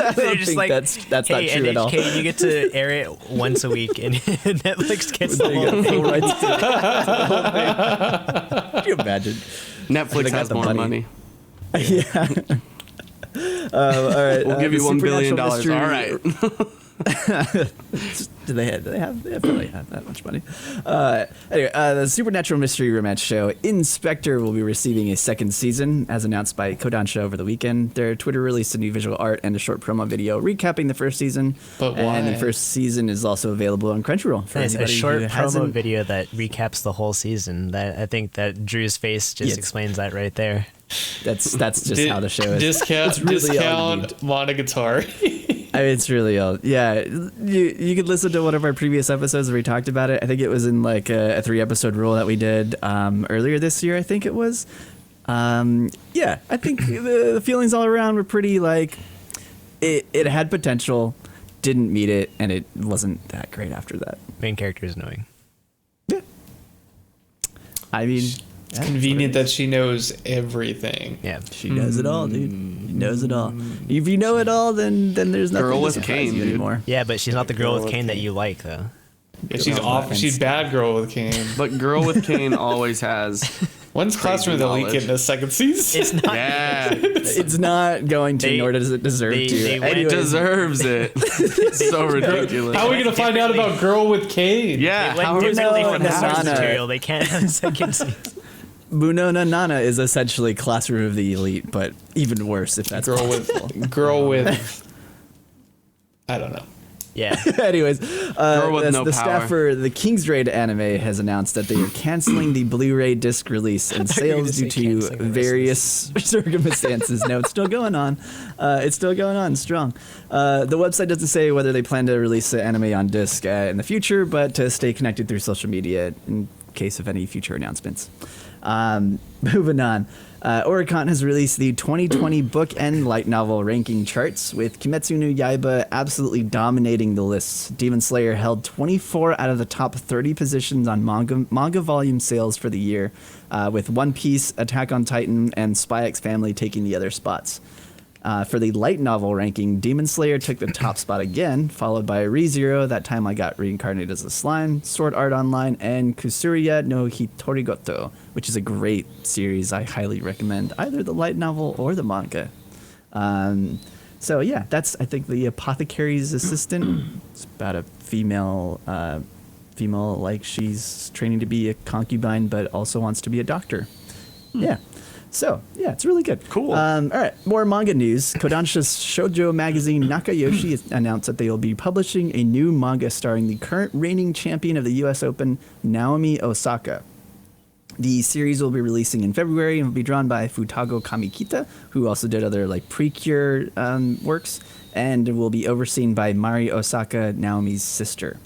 I don't just think like, that's hey, not true at all. NHK, you get to air it once a week, and Netflix gets the They whole got full thing. rights to it. Can you imagine? Netflix They got has the more money. money. Yeah. All right. We'll give you the $1 billion. supernatural All mystery- right. Do they probably have that much money. Anyway, the Supernatural Mystery Romance show Inspector will be receiving a second season, as announced by Kodansha over the weekend. Their Twitter released a new visual art and a short promo video recapping the first season. But And why? the first season is also available on Crunchyroll. For Nice, a anybody short who promo hasn't- video that recaps the whole season. That I think that Drew's face just Yes. explains that right there. That's just how the show is. Discount, It's really all you discount Monogatari. I mean, it's really old. Yeah, you could listen to one of our previous episodes where we talked about it. I think it was in like a 3-episode rule that we did earlier this year. I think it was. Yeah, I think the feelings all around were pretty like it had potential, didn't meet it, and it wasn't that great after that. Main character is annoying. Yeah. I mean, It's convenient that she knows everything. Yeah. she knows it all, dude. She knows it all. If you know it all, then there's nothing Girl to with surprise Cain, you dude. anymore. Yeah, but she's not the girl with Kane that you like, though. Yeah, she's No off. offense. She's bad girl with Kane. But Girl with Cane always has. When's Classroom of the Elite knowledge. getting a second season? It's not. Yeah. It's not going to, They- nor does it deserve they- to. they went- It Anyways, deserves it. It's so ridiculous. How are we gonna find out about Girl with Kane? Yeah. They How went are we differently know from the source Nana? material. They can't have a second season. Munona Nana is essentially Classroom of the Elite, but even worse if that's Girl possible. with girl with. I don't know. Yeah. Anyways, Girl with no the power. staff for the King's Raid anime has announced that they are canceling the Blu-ray disc release and thought you were sales gonna due say to canceling the rest of various circumstances. No, it's still going on. It's still going on strong. The website doesn't say whether they plan to release the anime on disc in the future, but to stay connected through social media in case of any future announcements. Moving on. Oricon has released the 2020 bookend light novel ranking charts, with Kimetsu no Yaiba absolutely dominating the lists. Demon Slayer held 24 out of the top 30 positions on manga volume sales for the year, with One Piece, Attack on Titan, and Spy X Family taking the other spots. For the light novel ranking, Demon Slayer took the top spot again, followed by ReZero, That Time I Got Reincarnated as a Slime, Sword Art Online, and Kusuriya no Hitorigoto, which is a great series. I highly recommend either the light novel or the manga. So yeah, that's, I think, the Apothecary's Assistant. It's about a female, like she's training to be a concubine, but also wants to be a doctor. Yeah. So, yeah, it's really good. Cool. All right, more manga news. Kodansha's shoujo magazine Nakayoshi has announced that they will be publishing a new manga starring the current reigning champion of the U.S. Open, Naomi Osaka. The series will be releasing in February and will be drawn by Futago Kamikita, who also did other like Precure works, and will be overseen by Mari Osaka, Naomi's sister.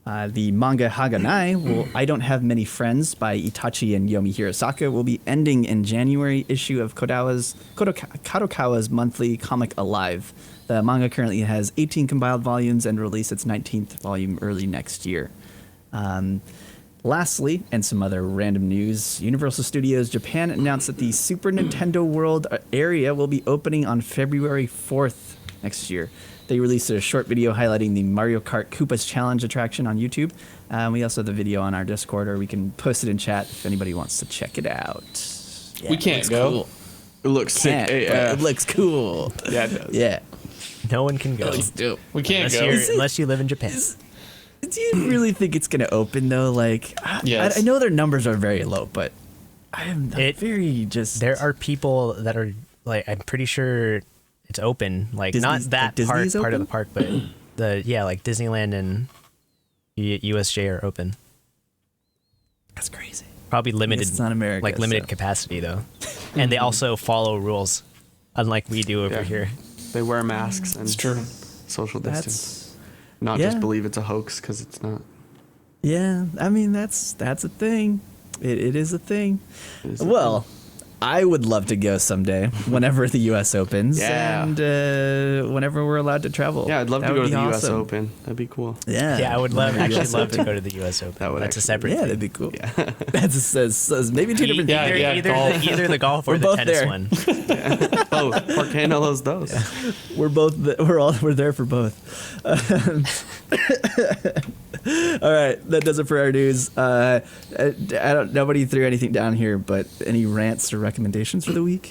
The manga Haganai, I Don't Have Many Friends by Itachi and Yomi Hirosaka, will be ending in January issue of Kadokawa's monthly comic Alive. The manga currently has 18 compiled volumes and will release its 19th volume early next year. Lastly, and some other random news, Universal Studios Japan announced that the Super Nintendo World area will be opening on February 4th next year. They released a short video highlighting the Mario Kart Koopa's Challenge attraction on YouTube. We also have the video on our Discord, or we can post it in chat if anybody wants to check it out. Yeah, We can't it looks go. Cool. It looks sick. Can't, but AF. it looks cool. Yeah, it does. Yeah. No one can go. It looks dope. We can't Unless, go. unless you live in Japan. Do you really think it's going to open, though? Like, Yes. I know their numbers are very low, but I'm It- very just... There are people that are, like, I'm pretty sure it's open. Like, not Disney's- that like Disney's part of open? the park, but like Disneyland and USJ are open. That's crazy. Probably limited, it's not America, like limited so. capacity though. And they also follow rules. unlike we do over Yeah. here. They wear masks and It's true. social distance. That's Not yeah. just believe it's a hoax because it's not. yeah. I mean, that's a thing. It is a thing. It is a Well, I would love to go someday, whenever the U.S. opens, Yeah. and whenever we're allowed to travel. Yeah, I'd love That to go would to the be U.S. awesome. Open. That'd be cool. Yeah, Yeah, I would love Whenever actually US love to Open. go to the U.S. Open. That would That's a actually- separate Yeah, thing. that'd be cool. Yeah. That's maybe two different. Yeah, Either, yeah, golf. either the golf or We're the both tennis there. one. Both. ¿Por qué no los dos? We're there for both. All right, that does it for our news. Nobody threw anything down here, but any rants or recommendations for the week?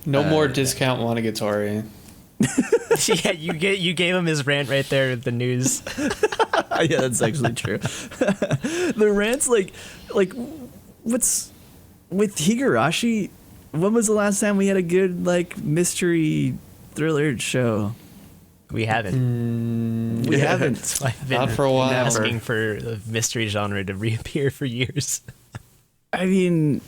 No more discount Monogatari. Yeah, you gave him his rant right there with the news. Yeah, that's actually true. The rants, like, what's with Higurashi? When was the last time we had a good like mystery thriller show? We haven't. We haven't. That's why I've been Not for a while. asking for the mystery genre to reappear for years. I mean,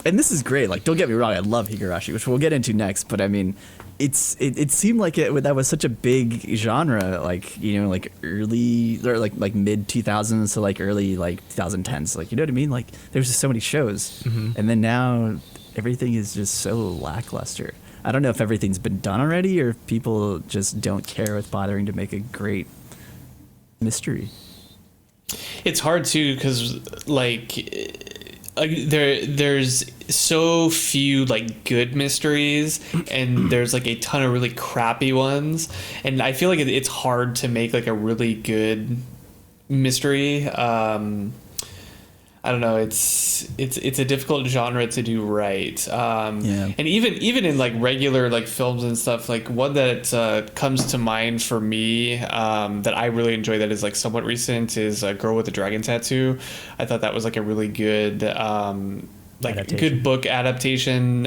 and this is great. Like, don't get me wrong, I love Higurashi, which we'll get into next. But I mean, it seemed like that was such a big genre, like, you know, like early or like mid 2000s to like early like 2010s. Like, you know what I mean? Like, there's just so many shows, and then now everything is just so lackluster. I don't know if everything's been done already or if people just don't care with bothering to make a great mystery. It's hard too because there's so few like good mysteries and there's like a ton of really crappy ones, and I feel like it's hard to make like a really good mystery. I don't know. It's a difficult genre to do right. Yeah. And even in like regular like films and stuff, like one that comes to mind for me that I really enjoy that is like somewhat recent is A Girl with a Dragon Tattoo. I thought that was like a really good Adaptation. good book adaptation.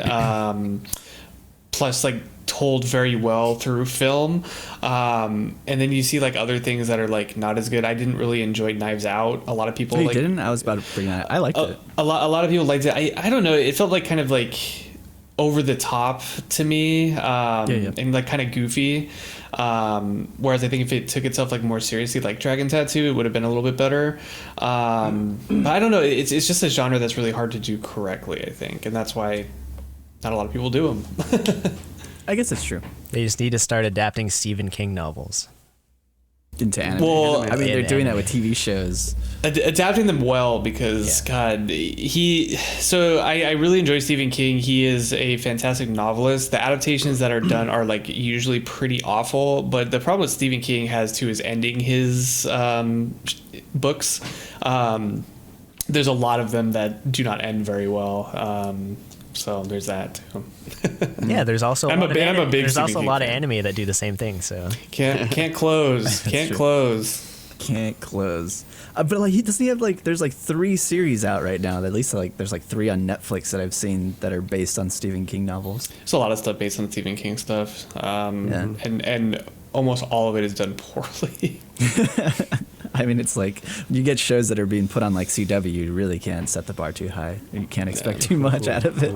Plus like told very well through film, and then you see like other things that are like not as good. I didn't really enjoy Knives Out. A lot of people Oh, you like didn't? I was about to bring that. I liked it. a lot of people liked it. I don't know, it felt like kind of like over the top to me, and like kind of goofy, whereas I think if it took itself like more seriously, like Dragon Tattoo, it would have been a little bit better. But I don't know, it's just a genre that's really hard to do correctly, I think, and that's why not a lot of people do them. I guess it's true. They just need to start adapting Stephen King novels. Into anime. Well, I mean, they're in doing that anime. with TV shows. Adapting them well because God, I really enjoy Stephen King. He is a fantastic novelist. The adaptations that are done are like usually pretty awful, but the problem with Stephen King has too is ending his books. There's a lot of them that do not end very well. So there's that too. Yeah, there's also I'm a big there's Stephen also a King lot of fan. anime that do the same thing. So Can't close. Can't true. close. Can't close. But like, he have like, there's like 3 series out right now. At least like there's like 3 on Netflix that I've seen that are based on Stephen King novels. There's a lot of stuff based on Stephen King stuff. And almost all of it is done poorly. I mean, it's like you get shows that are being put on like CW. You really can't set the bar too high. You can't expect too much out of it.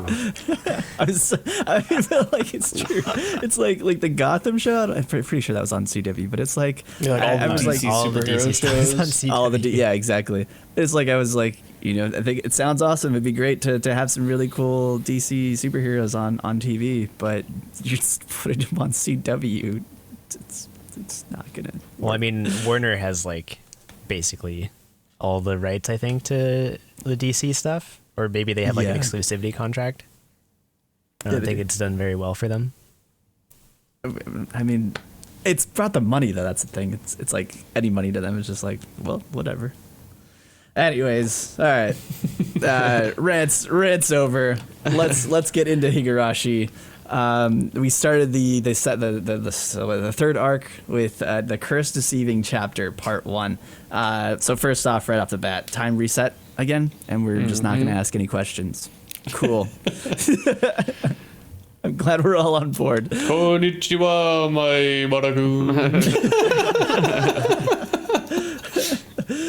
I feel like it's true. It's like the Gotham show. I'm pretty sure that was on CW, but it's like Yeah, like all I the was like DC all the superhero DC stuff is on shows. CW. all the yeah, exactly. It's like I was like, you know, I think it sounds awesome. It'd be great to have some really cool DC superheroes on TV, but you just put them on CW. It's not gonna. Well, I mean, Warner has like basically all the rights, I think, to the DC stuff, or maybe they have like an Yeah. exclusivity contract. I Yeah, don't they think do. it's done very well for them. I mean, it's brought the money though. That's the thing. It's like any money to them is just like, well, whatever. Anyways, all right. Rants over. Let's get into Higurashi. We started the third arc with the Curse Deceiving Chapter Part 1. So first off, right off the bat, time reset again, and we're just not going to ask any questions. Cool. I'm glad we're all on board. Konnichiwa, my Maragu.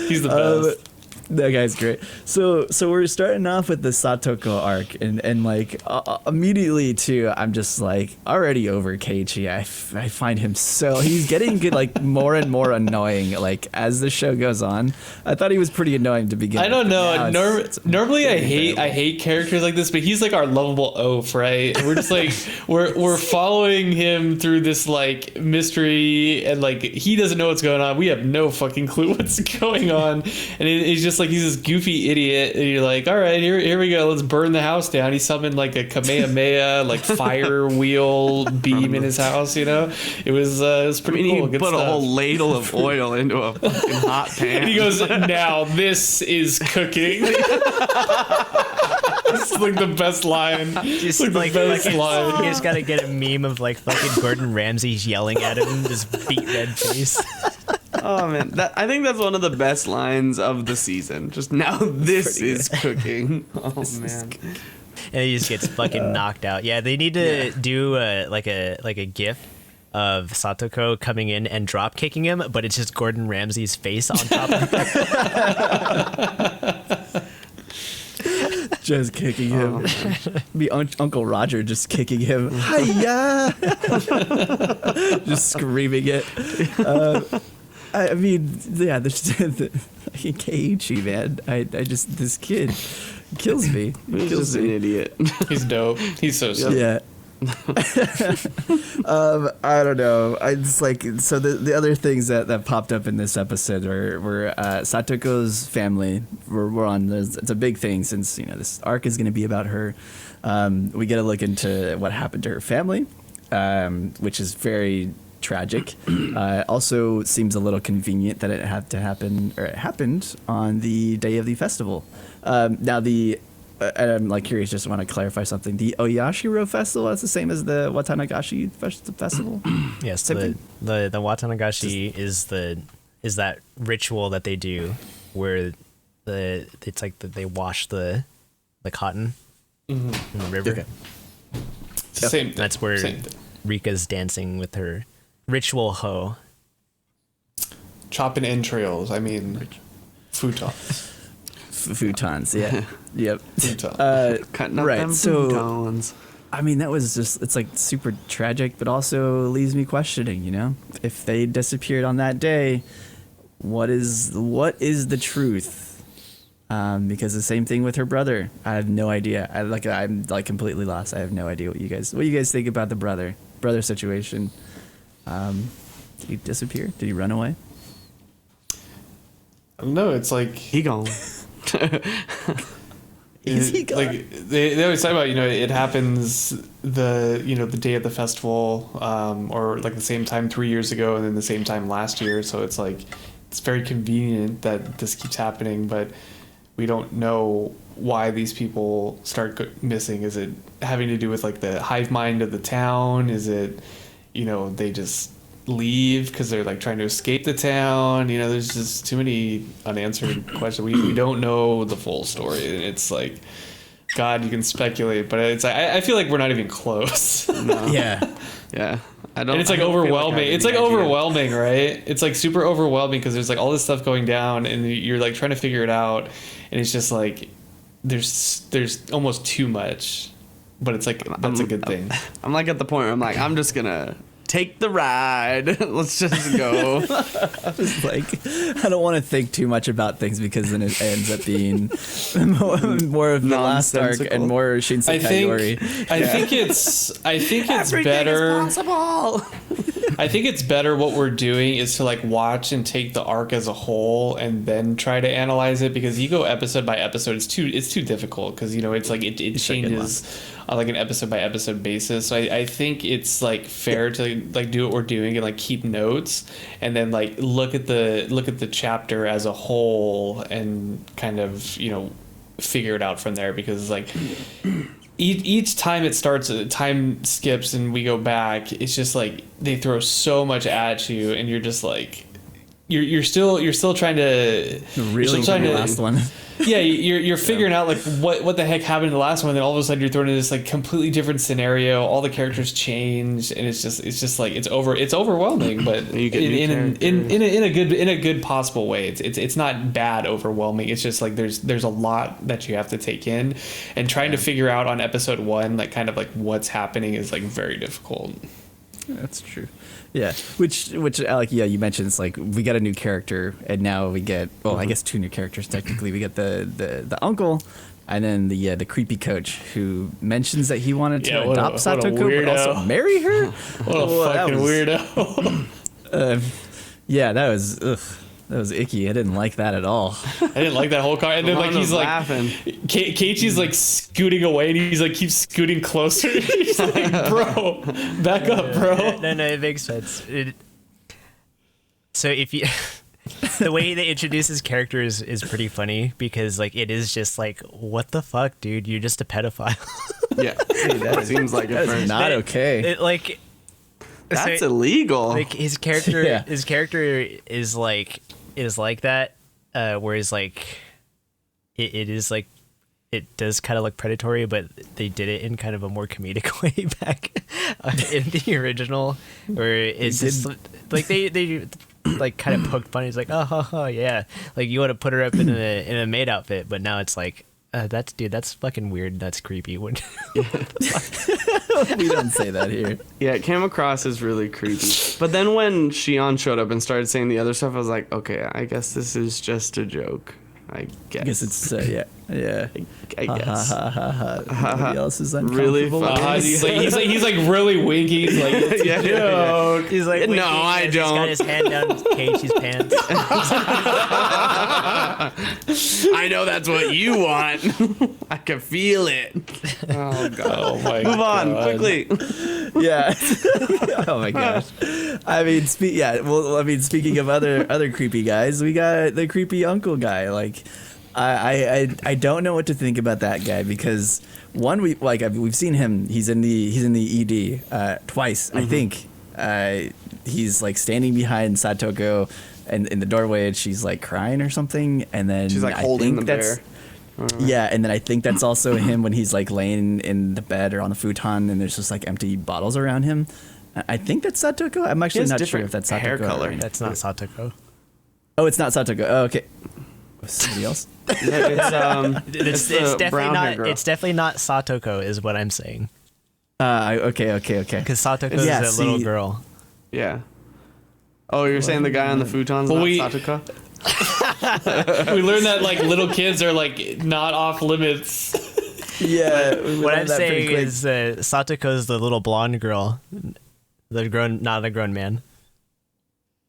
He's the best. That guy's great. So we're starting off with the Satoko arc, and like immediately too, I'm just like already over Keiichi. I find him so he's getting like more and more annoying. Like as the show goes on, I thought he was pretty annoying to begin. I don't with, know. now it's Normally, I getting hate characters like this, but he's like our lovable oaf, right? We're just like we're following him through this like mystery, and like he doesn't know what's going on. We have no fucking clue what's going on, and he's just like he's this goofy idiot, and you're like, all right, here we go, let's burn the house down. He summoned like a Kamehameha like fire wheel beam in his house. You know, it was pretty cool. He Good put stuff. a whole ladle of oil into a fucking hot pan. And he goes, now this is cooking. It's like the best line. Just Like the like, best fucking- line. you just gotta get a meme of like fucking Gordon Ramsay yelling at him, this beat red face. Oh man, I think that's one of the best lines of the season. Just now, this is cooking. Oh man, And he just gets fucking knocked out. Yeah, they need to do like a gif of Satoko coming in and drop kicking him, but it's just Gordon Ramsay's face on top of him. just kicking him. Be Uncle Roger just kicking him. Hiya! Just screaming it. I mean, yeah, the Keiichi, man. I just this kid kills me. He he's kills just an me. idiot. He's dope. He's so sick. Yeah. I don't know. I just like so the other things that popped up in this episode were Satoko's family. We're on this. It's a big thing since this arc is going to be about her. We get a look into what happened to her family, which is very tragic. Also seems a little convenient that it had to happen, or it happened on the day of the festival. Now and I'm like curious, just want to clarify something. The Oyashiro festival is the same as the Watanagashi festival. Yes, Same the Watanagashi is that ritual that they do where it's like they wash the cotton in the river. Okay. It's the same thing. That's where Same thing. Rika's dancing with her ritual hoe. Chopping entrails. I mean, futon. Futons, yeah. Yep. Futon. Cutting up right, them so- futons. I mean, that was just, it's like super tragic, but also leaves me questioning, if they disappeared on that day, what is the truth? Because the same thing with her brother. I have no idea. I'm like completely lost. I have no idea what you guys think about the brother situation. Did he disappear? Did he run away? No, it's like He gone. Is he gone? like they always talk about it happens the day of the festival or like the same time 3 years ago and then the same time last year, so it's like it's very convenient that this keeps happening, but we don't know why these people start missing. Is it having to do with like the hive mind of the town? Is it they just leave because they're like trying to escape the town? There's just too many unanswered questions. We don't know the full story, and it's like, God, you can speculate, but it's like I feel like we're not even close. No. Yeah. Yeah. I don't. And it's like I don't feel I overwhelming. have It's like any idea. overwhelming, right? It's like super overwhelming because there's like all this stuff going down, and you're like trying to figure it out, and it's just like there's almost too much, but it's like that's a good thing. I'm like at the point where I'm like, I'm just gonna take the ride. Let's just go. It's like, I don't want to think too much about things because then it ends up being more of the last arc Nonsensical. and more Shinsekai Yori. I think it's Everything better. is possible. I think it's better what we're doing is to like watch and take the arc as a whole and then try to analyze it, because you go episode by episode, it's too difficult because it's like it It's like changes on like an episode by episode basis. So I think it's like fair to like do what we're doing and like keep notes and then like look at the chapter as a whole and kind of figure it out from there, because like each time it starts, time skips and we go back, it's just like they throw so much at you and you're just like you're still trying to Really, you're still trying the to last one. Yeah, you're figuring out like what the heck happened in the last one, and then all of a sudden you're thrown in this like completely different scenario. All the characters change, and it's just like it's overwhelming, but You get in a good possible way. It's not bad overwhelming. It's just like there's a lot that you have to take in, and trying to figure out on episode 1 like kind of like what's happening is like very difficult. That's true. Yeah, which Alec, yeah, you mentioned it's like we got a new character, and now we get I guess 2 new characters technically. We get the uncle, and then the creepy coach who mentions that he wanted to adopt Satoko, but also marry her. What a fucking weirdo! Yeah, that was icky. I didn't like that at all. I didn't like that whole car. And then like he's like laughing. Keiichi's like scooting away, and he's like keeps scooting closer. He's like, bro, back up, bro. No, it makes sense. So if you, the way they introduce his character is pretty funny because like it is just like, what the fuck, dude? You're just a pedophile. Yeah, that seems like it first. Not okay. That's so, illegal. Like his character, his character is like that, whereas like it is like it does kind of look predatory, but they did it in kind of a more comedic way back in the original, where it's just like they like kind of poked fun. He's like, oh yeah, like you want to put her up in a maid outfit, but now it's like. That's fucking weird. That's creepy. We don't say that here. Yeah, it came across as really creepy. But then when Shion showed up and started saying the other stuff, I was like, okay, I guess this is just a joke. I guess it's yeah. I guess. Nobody else is Really uncomfortable. funny. He's like really winky. He's like, it's a joke. He's like, No, I He's don't. got his hand down Keiichi's pants. I know that's what you want. I can feel it. Oh god. Oh my Move god. on quickly. Yeah. Oh my gosh. I mean, speaking of other creepy guys, we got the creepy uncle guy. Like, I don't know what to think about that guy because we've seen him. He's in the ED twice, I think. He's like standing behind Satoko and in the doorway, and she's like crying or something, and then She's like holding the bear. Yeah, and then I think that's also him when he's like laying in the bed or on the futon, and there's just like empty bottles around him. I think that's Satoko. I'm actually not sure if that's Satoko. Hair color. That's not Satoko. Oh, it's not Satoko. Oh, okay. Somebody else? Yeah, It's the definitely brown hair not. girl. It's definitely not Satoko, is what I'm saying. Okay. Because Satoko Yeah, is a little girl. Yeah. Oh, you're saying the guy on the futon's Well, not we- Satoko? We learned that like little kids are like not off limits. Yeah. What I'm saying is Satoko is the little blonde girl, not a grown man.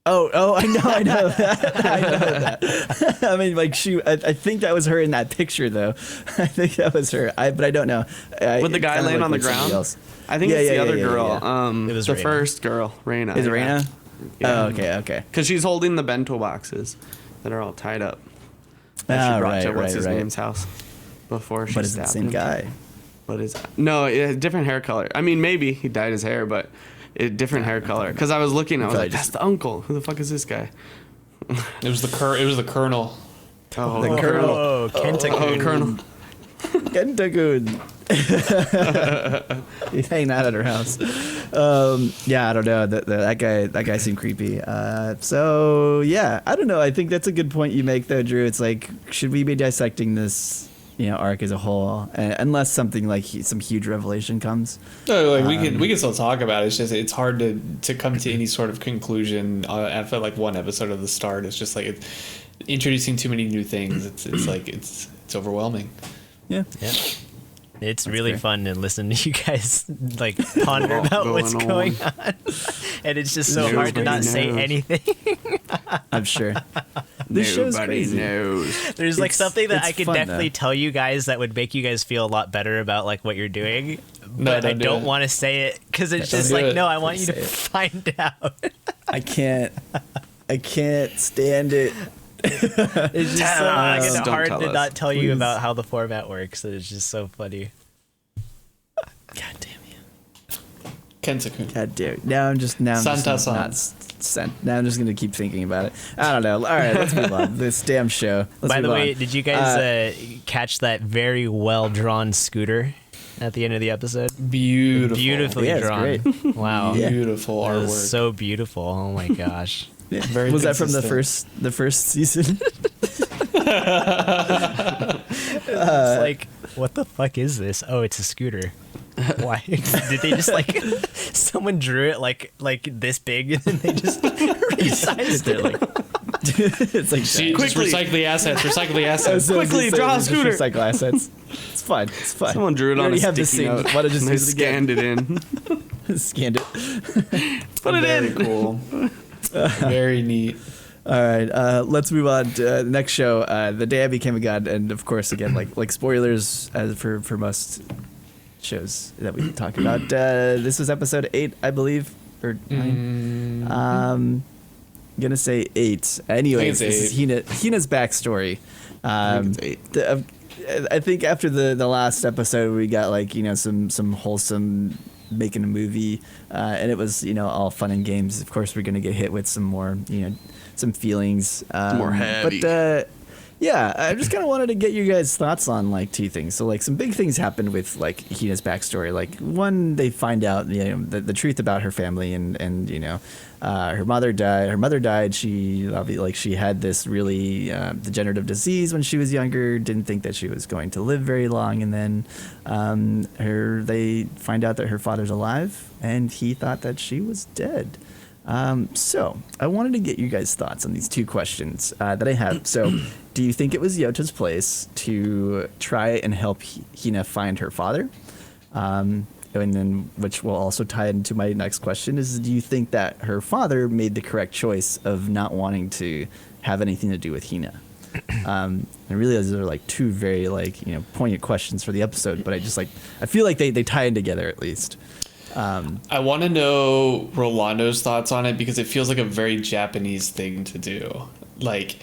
Oh, I know that. I know that. I mean, like, shoot, I think that was her in that picture, though. I think that was her. But I don't know. With the guy laying on the ground? I think it's the other girl. It was the Reina. first girl, Reina. Is it Reina? Yeah. Oh, okay. Because she's holding the bento boxes that are all tied up. That she brought to what's his name's house before she But it's the stabbed same him. guy. What is that? No, different hair color. I mean, maybe he dyed his hair, but different hair color. Because I was looking, I was Probably like, that's the uncle. Who the fuck is this guy? It was the colonel. Oh, The Colonel. Oh, Kenta-kun. Colonel. Kenta-kun. He's hanging out at her house. Yeah, I don't know. That guy seemed creepy. So yeah, I don't know. I think that's a good point you make, though, Drew. It's like, should we be dissecting this, arc as a whole, unless something like some huge revelation comes? No, like we can still talk about it. It's just it's hard to come to any sort of conclusion after like one episode of the start. It's just like it's introducing too many new things. It's like it's overwhelming. Yeah. Yeah. It's That's really fair. fun to listen to you guys like ponder about what's going on, and it's just so hard to not say knows. anything. I'm sure. This show's Nobody crazy. knows. There's like It's- something that it's I could fun, definitely though. tell you guys that would make you guys feel a lot better about like what you're doing, No, but I don't do don't it. want to say it because it's Don't just do like, it. no, I want you to Say it. find out. I can't stand it. It's just so fucking Don't hard tell to us, not tell you please. about how the format works. That it's just so funny. God damn you. Kensakun. God damn it. Now I'm just Santa-san. not Now I'm just gonna keep thinking about it. I don't know. All right, let's move on. This damn show. By the way, did you guys catch that very well drawn scooter at the end of the episode? Beautifully Yeah, it's drawn. great. Wow, Beautiful That was artwork. so beautiful. Oh my gosh. Yeah. Very Was that from the consistent. first season? It's like, what the fuck is this? Oh, it's a scooter. Why did they just like someone drew it like this big and then they just resized it? Like, It's like See, just Quickly. recycle the assets. Recycle the assets. Quickly, draw a just scooter. Recycle assets. It's fine. It's fine. Someone drew it We on a already have the sticky same. note. Why don't just and they use it again? scanned it in. Scanned it. Put it Very in. cool. Very neat. All right, let's move on to the next show. The Day I Became a God, and of course, again, like spoilers as for most shows that we talk about. This was episode 8, I believe, or 9. I'm gonna say 8. Anyways, I think this it's is Hina's backstory. I think it's 8. I think after the last episode, we got like some wholesome making a movie, and it was all fun and games. Of course, we're gonna get hit with some more some feelings, More heavy. But yeah, I just kind of wanted to get you guys' thoughts on like 2 things. So like some big things happened with like Hina's backstory. Like one, they find out the truth about her family, and her mother died. Her mother died. She had this really degenerative disease when she was younger. Didn't think that she was going to live very long, and then they find out that her father's alive, and he thought that she was dead. So I wanted to get you guys' thoughts on these 2 questions that I have. So, do you think it was Yota's place to try and help Hina find her father? And then, which will also tie into my next question, is do you think that her father made the correct choice of not wanting to have anything to do with Hina? And really, those are like 2 very poignant questions for the episode, but I feel like they tie in together at least. I want to know Rolando's thoughts on it because it feels like a very Japanese thing to do. Like,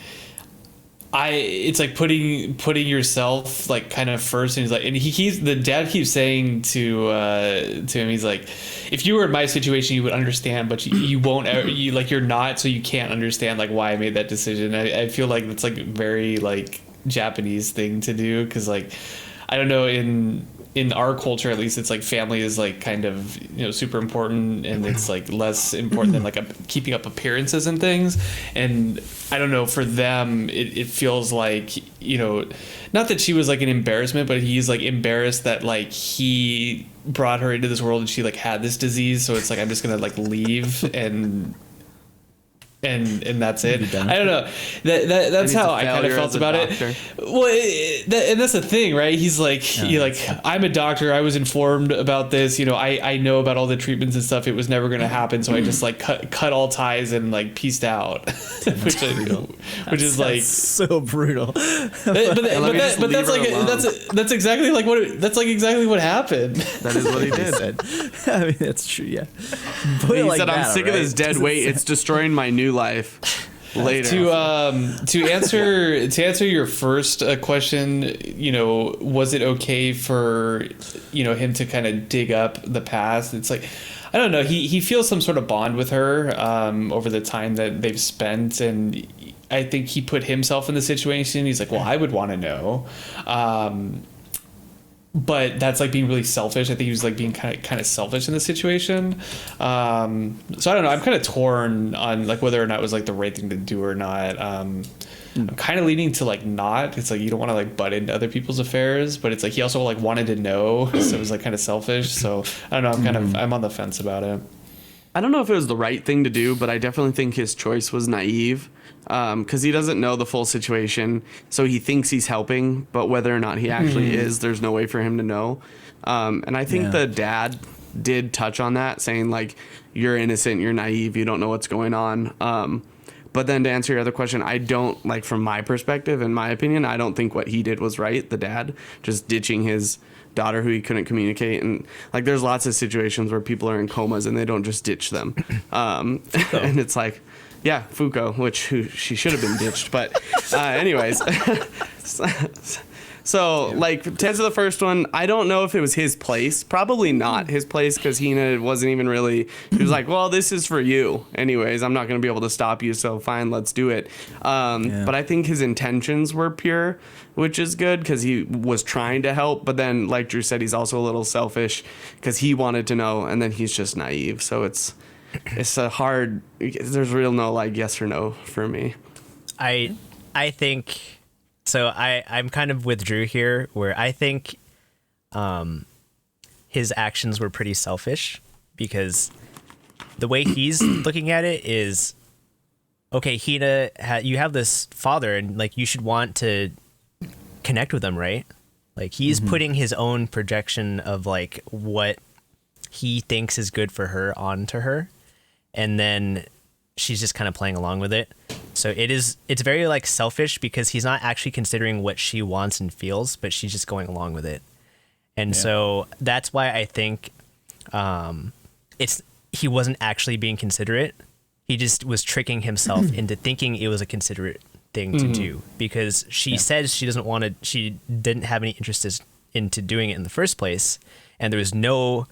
it's like putting yourself like kind of first, and he's like, and the dad keeps saying to him, he's like, if you were in my situation, you would understand, but you won't. You're not, so you can't understand like why I made that decision. I feel like it's like very like Japanese thing to do because like I don't know in our culture, at least, it's like family is like kind of super important, and it's like less important than like keeping up appearances and things. And I don't know, for them it feels like not that she was like an embarrassment, but he's like embarrassed that like he brought her into this world and she like had this disease, so it's like I'm just gonna like leave and that's it. I don't know. That's how I kind of felt about it. Well, and that's the thing, right? He's like, I'm a doctor. I was informed about this. I know about all the treatments and stuff. It was never going to happen, so I just like cut all ties and like pieced out, which is like so brutal. But that's exactly like what happened. That is what he did. I mean, that's true. Yeah. He said, "I'm sick of this dead weight. It's destroying my new life." Later. To answer your first question, was it okay for him to kind of dig up the past? It's like, I don't know. He feels some sort of bond with her over the time that they've spent, and I think he put himself in the situation. He's like, well, I would want to know. But that's like being really selfish. I think he was like being kind of selfish in the situation. So I don't know. I'm kind of torn on like whether or not it was like the right thing to do or not. I'm kind of leaning to like not. It's like you don't want to like butt into other people's affairs, but it's like he also like wanted to know, so it was like kind of selfish. So I don't know. I'm on the fence about it. I don't know if it was the right thing to do, but I definitely think his choice was naive. Because he doesn't know the full situation, so he thinks he's helping, but whether or not he actually is, there's no way for him to know. And I think the dad did touch on that, saying like, you're innocent, you're naive, you don't know what's going on. But then to answer your other question, I don't, like, from my perspective, in my opinion, I don't think what he did was right, the dad, just ditching his daughter who he couldn't communicate. And like there's lots of situations where people are in comas and they don't just ditch them. And it's like, yeah, Fuko, she should have been ditched. But anyways, So, like, to answer the first one, I don't know if it was his place. Probably not his place, because Hina wasn't even really. She was like, well, this is for you. Anyways, I'm not going to be able to stop you, so fine, let's do it. But I think his intentions were pure, which is good, because he was trying to help. But then, like Drew said, he's also a little selfish, because he wanted to know, and then he's just naive. So it's a hard. There's real no, like, yes or no for me. I think so. I'm kind of with Drew here, where I think his actions were pretty selfish, because the way he's looking at it is, okay, Hina, you have this father, and like you should want to connect with him, right? Like he's putting his own projection of like what he thinks is good for her onto her, and then she's just kind of playing along with it. So it's very like selfish, because he's not actually considering what she wants and feels, but she's just going along with it. And so that's why I think he wasn't actually being considerate. He just was tricking himself into thinking it was a considerate thing to do, because she says she didn't have any interest into doing it in the first place. And there was no,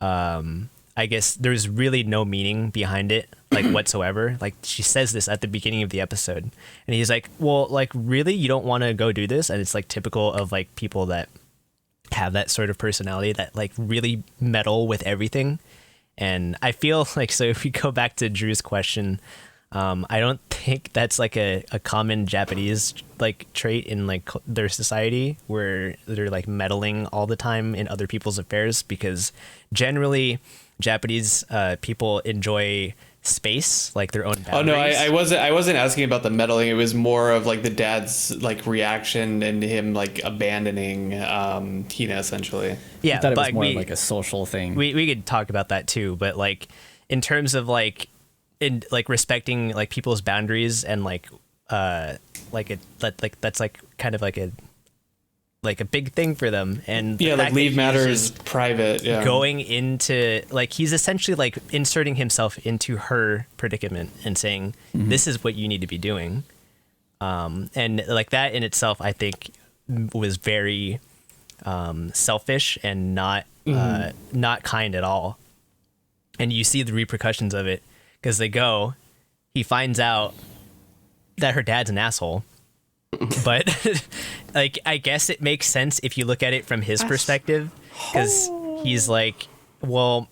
I guess there's really no meaning behind it, like whatsoever. Like she says this at the beginning of the episode, and he's like, well, like really, you don't want to go do this? And it's like typical of like people that have that sort of personality that like really meddle with everything. And I feel like, so if we go back to Drew's question, I don't think that's like a common Japanese like trait in like their society, where they're like meddling all the time in other people's affairs, because generally Japanese people enjoy space, like their own boundaries. Oh no, I wasn't asking about the meddling. It was more of like the dad's like reaction and him like abandoning Hina essentially. Yeah, I thought it was but more like a social thing. We could talk about that too, but like in terms of like in like respecting like people's boundaries and like that's like kind of like a big thing for them. And yeah, like leave matters private. Yeah, going into like he's essentially like inserting himself into her predicament and saying this is what you need to be doing, and like that in itself I think was very selfish and not kind at all. And you see the repercussions of it, because he finds out that her dad's an asshole. But like I guess it makes sense if you look at it from his perspective, because he's like, well,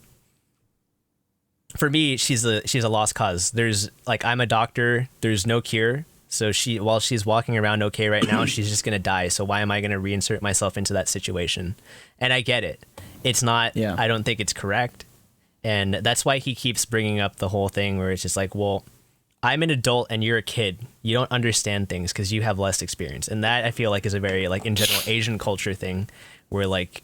for me she's a lost cause. There's like, I'm a doctor, there's no cure, so while she's walking around okay right now, she's just gonna die, so why am I gonna reinsert myself into that situation? And I get it, it's not, I don't think it's correct, and that's why he keeps bringing up the whole thing where it's just like, well, I'm an adult and you're a kid. You don't understand things because you have less experience. And that I feel like is a very like in general Asian culture thing, where like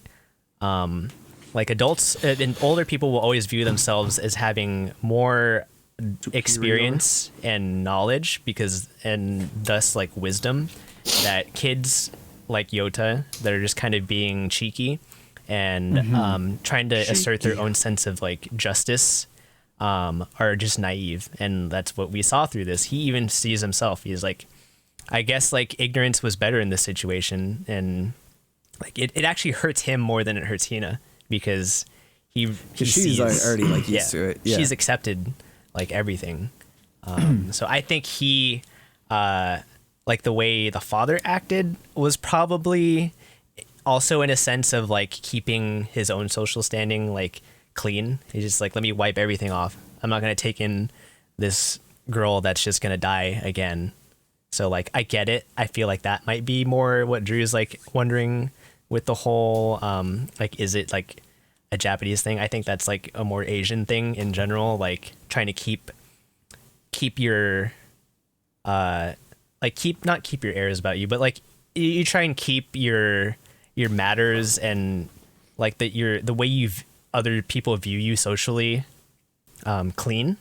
adults and older people will always view themselves as having more experience and knowledge, and thus like wisdom, that kids like Yota that are just kind of being cheeky and trying to assert their own sense of like justice are just naive. And that's what we saw through this. He even sees himself. He's like, I guess like ignorance was better in this situation. And like it actually hurts him more than it hurts Hina, because she's sees, already like used to it. Yeah. She's accepted like everything. So I think he like the way the father acted was probably also in a sense of like keeping his own social standing like clean. He's just like, let me wipe everything off. I'm not going to take in this girl that's just going to die again. So like I get it. I feel like that might be more what Drew's like wondering with the whole like, is it like a Japanese thing? I think that's like a more Asian thing in general, like trying to keep your like not keep your airs about you, but like you try and keep your matters and like the way other people view you socially clean.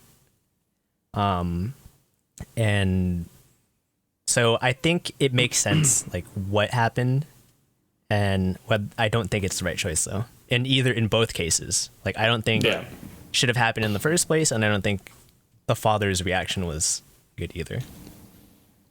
And so I think it makes sense like what happened, and I don't think it's the right choice though. In both cases, like I don't think it should have happened in the first place, and I don't think the father's reaction was good either.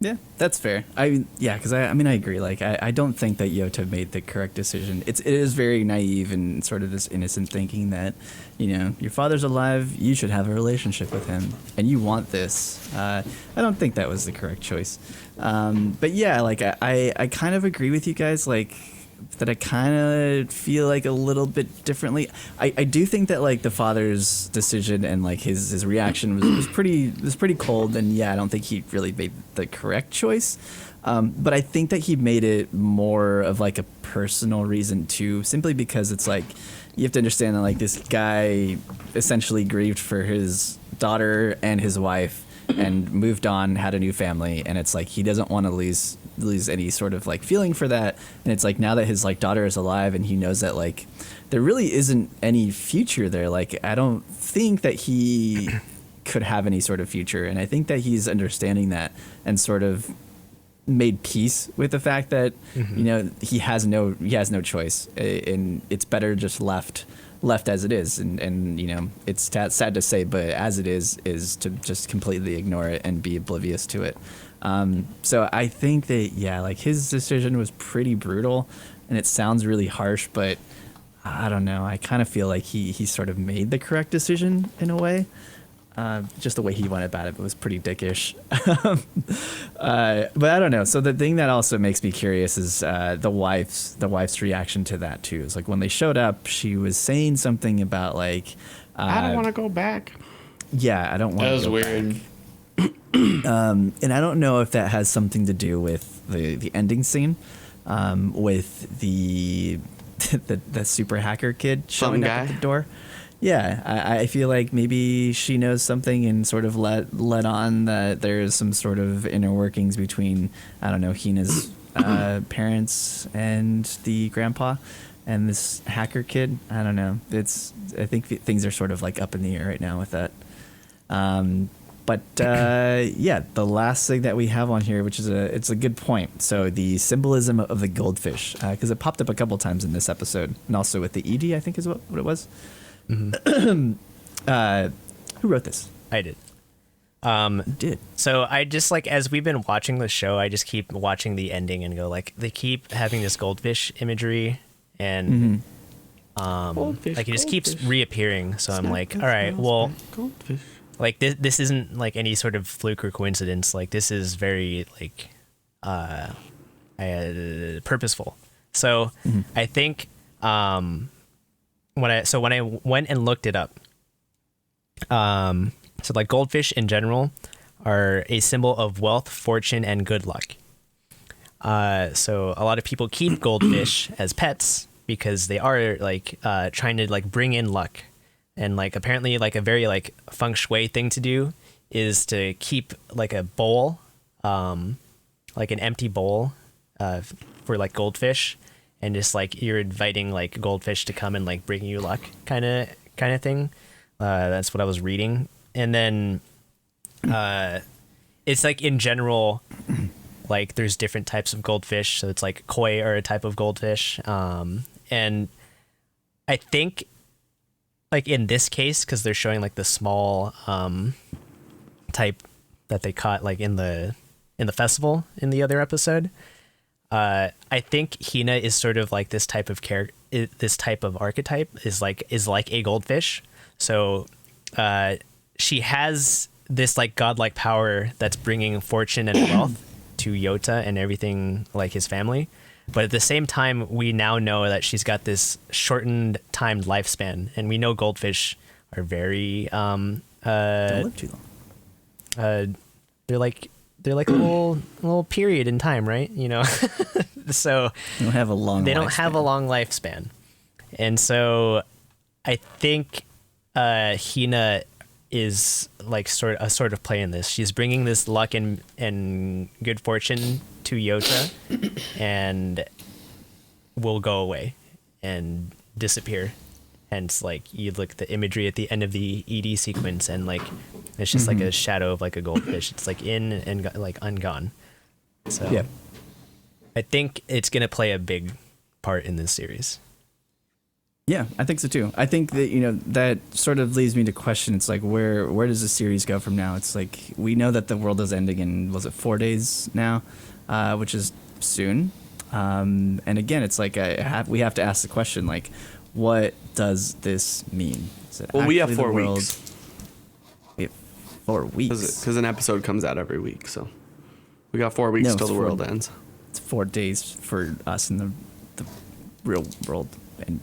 Yeah, that's fair. Because I mean, I agree. Like, I don't think that Yota made the correct decision. It is very naive and sort of this innocent thinking that, your father's alive, you should have a relationship with him, and you want this. I don't think that was the correct choice. But yeah, like I kind of agree with you guys. Like, that I kind of feel like a little bit differently. I do think that like the father's decision and like his reaction was pretty cold, and yeah, I don't think he really made the correct choice. But I think that he made it more of like a personal reason too, simply because it's like you have to understand that like this guy essentially grieved for his daughter and his wife and moved on, had a new family, and it's like he doesn't want to lose any sort of like feeling for that. And it's like now that his like daughter is alive and he knows that like there really isn't any future there, like I don't think that he could have any sort of future. And I think that he's understanding that and sort of made peace with the fact that he has no choice, and it's better just left as it is. And it's sad to say, but as it is to just completely ignore it and be oblivious to it. So I think that, yeah, like his decision was pretty brutal, and it sounds really harsh, but I don't know. I kind of feel like he sort of made the correct decision in a way. Just the way he went about it was pretty dickish. But I don't know. So the thing that also makes me curious is the wife's reaction to that too. It's like when they showed up, she was saying something about like, I don't want to go back. Yeah, I don't want. That was weird. And I don't know if that has something to do with the ending scene, with the super hacker kid showing up at the door. Yeah, I feel like maybe she knows something and sort of let on that there's some sort of inner workings between, I don't know, Hina's parents and the grandpa and this hacker kid. I don't know. I think things are sort of like up in the air right now with that. But yeah, the last thing that we have on here, which is it's a good point. So the symbolism of the goldfish, because it popped up a couple times in this episode, and also with the ED, I think is what it was. Mm-hmm. Who wrote this? I did. Did. So I just like, as we've been watching the show, I just keep watching the ending and go like, they keep having this goldfish imagery, and Goldfish, like it just keeps goldfish. reappearing. So I'm like, all right, well, like this isn't like any sort of fluke or coincidence. Like this is very like purposeful. So I think when I went and looked it up, so like goldfish in general are a symbol of wealth, fortune, and good luck. So a lot of people keep goldfish as pets because they are like trying to like bring in luck. And like apparently like a very like feng shui thing to do is to keep like a bowl, like an empty bowl for like goldfish, and just like you're inviting like goldfish to come and like bring you luck kind of thing. That's what I was reading. And then it's like in general, like there's different types of goldfish. So it's like koi are a type of goldfish. And I think like in this case, because they're showing like the small type that they caught like in the festival in the other episode, I think Hina is sort of like this type of character. This type of archetype is like a goldfish. So she has this like godlike power that's bringing fortune and wealth to Yota and everything like his family. But at the same time, we now know that she's got this shortened timed lifespan, and we know goldfish are very Don't live too long. they're like a little period in time, right? You know, so They don't have a long. they don't have a long lifespan, and so I think Hina is like sort of playing this. She's bringing this luck and good fortune to Yota, and will go away and disappear. Hence, like you look at the imagery at the end of the ED sequence, and like it's just like a shadow of like a goldfish. It's like in and like ungone. So Yeah. I think it's gonna play a big part in this series. Yeah, I think so too. I think that that sort of leads me to question. It's like where does the series go from now? It's like we know that the world is ending in, was it 4 days now, which is soon. And again, it's like we have to ask the question, like, what does this mean? Is it Well, we have actually 4 the world- weeks. We have 4 weeks. Because an episode comes out every week, so we got 4 weeks No, till it's the 4 world ends. It's 4 days for us in the real world, and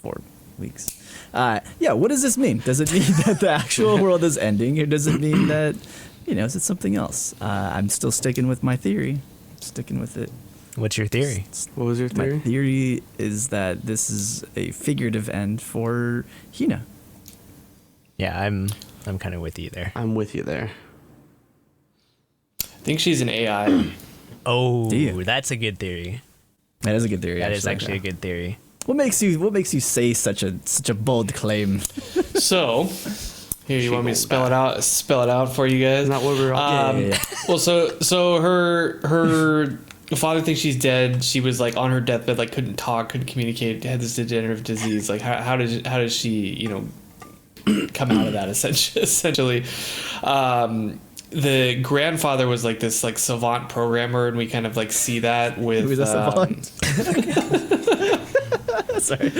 4 weeks. Yeah, what does this mean? Does it mean that the actual world is ending, or does it mean that, is it something else? I'm still sticking with my theory. Sticking with it. What's your theory? What was your My theory? theory is that this is a figurative end for Hina. Yeah, I'm kind of with you there. I'm with you there. I think she's an AI. Oh, Do you? that's a good theory. That is a good theory. That is actually a good theory. What makes you say such a bold claim? So, here, you want me to spell it out? Spell it out for you guys. Isn't that what we're all Yeah. Well, so her father thinks she's dead. She was like on her deathbed, like couldn't talk, couldn't communicate, had this degenerative disease. Like how does she come out of that essentially? The grandfather was like this like savant programmer, and we kind of like see that with Who is a savant? Sorry.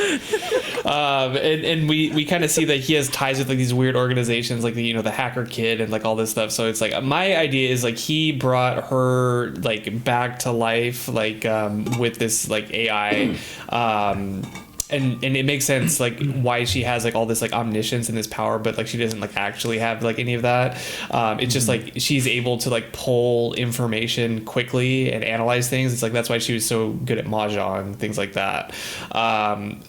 And we kind of see that he has ties with like these weird organizations like the the Hacker Kid and like all this stuff. So it's like my idea is like he brought her like back to life like with this like AI and it makes sense like why she has like all this like omniscience and this power, but like she doesn't like actually have like any of that. It's just like she's able to like pull information quickly and analyze things. It's like that's why she was so good at mahjong, things like that.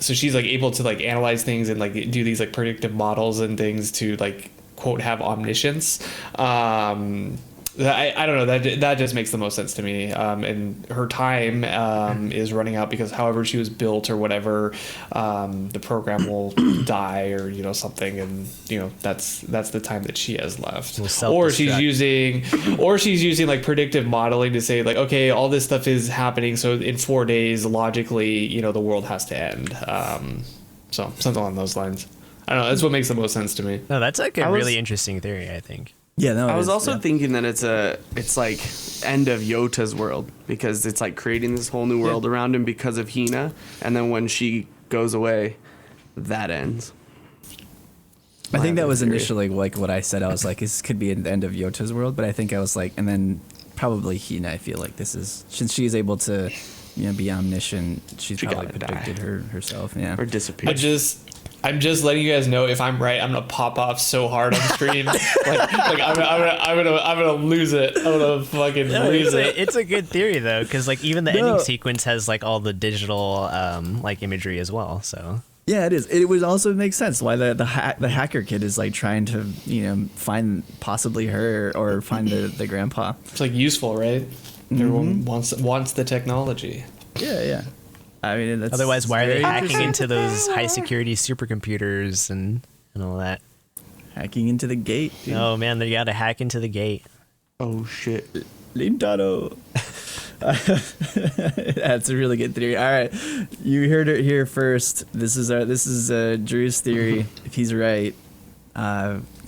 So she's like able to like analyze things and like do these like predictive models and things to like quote have omniscience. I don't know, that just makes the most sense to me. And her time is running out because however she was built or whatever, the program will die or something, and that's the time that she has left. Or she's using like predictive modeling to say like, okay, all this stuff is happening, so in 4 days logically the world has to end. So something along those lines. I don't know, that's what makes the most sense to me. No, that's like a really interesting theory, I think. Yeah, no. I was also thinking that it's like end of Yota's world, because it's like creating this whole new world around him because of Hina, and then when she goes away, that ends. I think that was theory. initially like what I said. I was like, this could be the end of Yota's world, but I think I was like, and then probably Hina. I feel like this is, since she's able to, be omniscient. She probably gotta predicted herself. Yeah. Or disappear. I'm just letting you guys know if I'm right, I'm gonna pop off so hard on stream. I'm gonna lose it. I'm gonna fucking lose it. It's a good theory though, because like even the ending sequence has like all the digital like imagery as well. So Yeah, it is. It would also make sense why the hacker kid is like trying to find possibly her or find the grandpa. It's like useful, right? Everyone wants the technology. Yeah. I mean, that's otherwise, why are they very hacking interesting. into those high security supercomputers and all that? Hacking into the gate, dude. Oh man, they gotta hack into the gate. Oh shit. Lintado. That's a really good theory. All right, you heard it here first. This is Drew's theory. If he's right,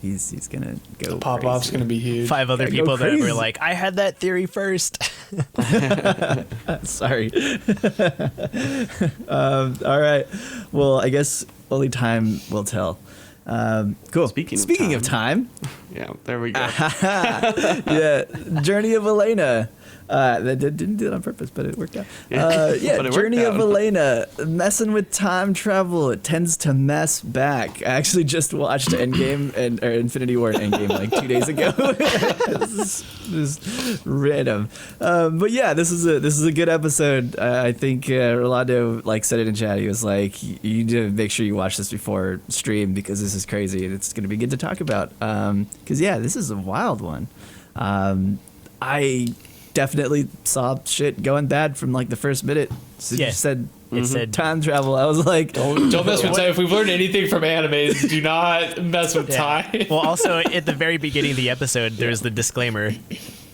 he's gonna go. Pop off's gonna be huge. 5 other Yeah, go people that crazy. were like, I had that theory first. Sorry. All right. Well, I guess only time will tell. Cool. Speaking of of time, Yeah, there we go. yeah, Journey of Elena. That didn't do it on purpose, but it worked out. But it worked Journey of out. Elena. Messing with time travel. It tends to mess back. I actually just watched Endgame or Infinity War and Endgame like 2 days ago. This is random. But yeah, this is a good episode. I think Rolando said it in chat. He was like, you need to make sure you watch this before stream because this is crazy and it's going to be good to talk about. Because yeah, this is a wild one. I definitely saw shit going bad from the first minute. So Yeah. you said It said time travel. I was like, Don't mess with time. If we've learned anything from animes, do not mess with time. Well, also at the very beginning of the episode, there's the disclaimer.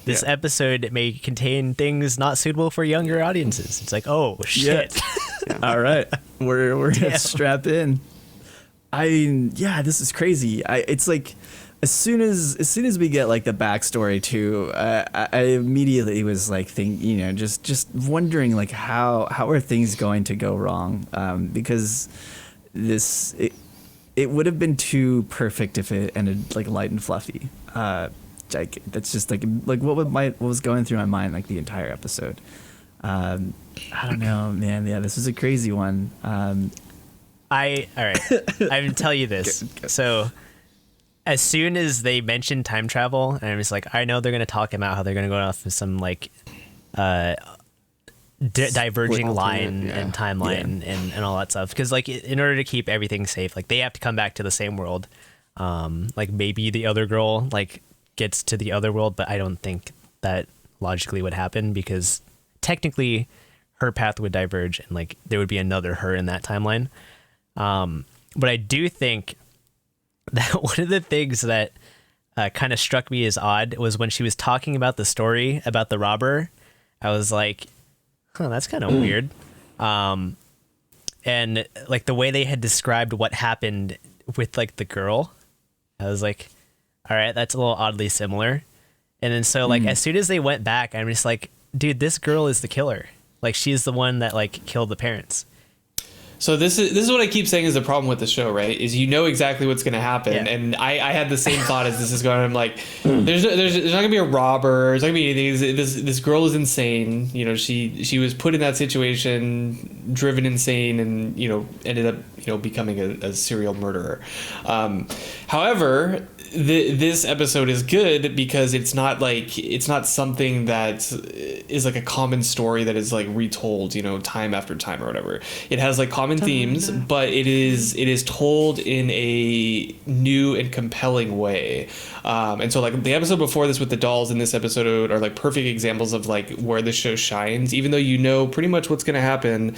This episode may contain things not suitable for younger audiences. It's like, oh shit. all right. we're gonna strap in. I mean, yeah, this is crazy. It's like as soon as we get like the backstory too, I immediately was like just wondering like how are things going to go wrong, because it would have been too perfect if it ended like light and fluffy. Like that's just like what was going through my mind like the entire episode. I don't know, man. Yeah, this is a crazy one. All right. I'm gonna tell you this. So, as soon as they mentioned time travel, and I'm just like, I know they're gonna talk about how they're gonna go off of some like, diverging line and timeline and all that stuff. Because like, in order to keep everything safe, like they have to come back to the same world. Like maybe the other girl like gets to the other world, but I don't think that logically would happen because technically her path would diverge and like there would be another her in that timeline. But I do think that one of the things that kind of struck me as odd was when she was talking about the story about the robber. I was like, huh, that's kind of weird. And like the way they had described what happened with like the girl, I was like, all right, that's a little oddly similar. And then so like as soon as they went back, I'm just like, dude, this girl is the killer. Like she's the one that like killed the parents. So this is what I keep saying is the problem with the show, right? Is you know exactly what's going to happen, and I had the same thought as this is going. I'm like, there's not going to be a robber. There's not going to be anything. This girl is insane. You know, she was put in that situation, driven insane, and ended up becoming a serial murderer. However, this episode is good because it's not something that is like a common story that is like retold, time after time or whatever. It has like common themes, but it is told in a new and compelling way. And so like the episode before this with the dolls and this episode are like perfect examples of like where the show shines, even though you know pretty much what's going to happen.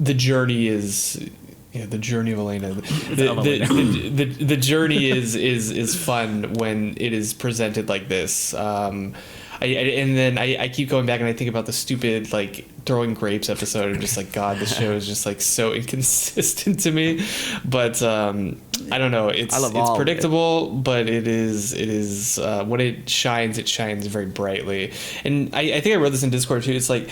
The journey is. Yeah, the journey of Elena. The journey is fun when it is presented like this. And then I keep going back and I think about the stupid like throwing grapes episode and just like God, this show is just like so inconsistent to me. But I don't know. It's predictable, but it is when it shines very brightly. And I think I wrote this in Discord too. It's like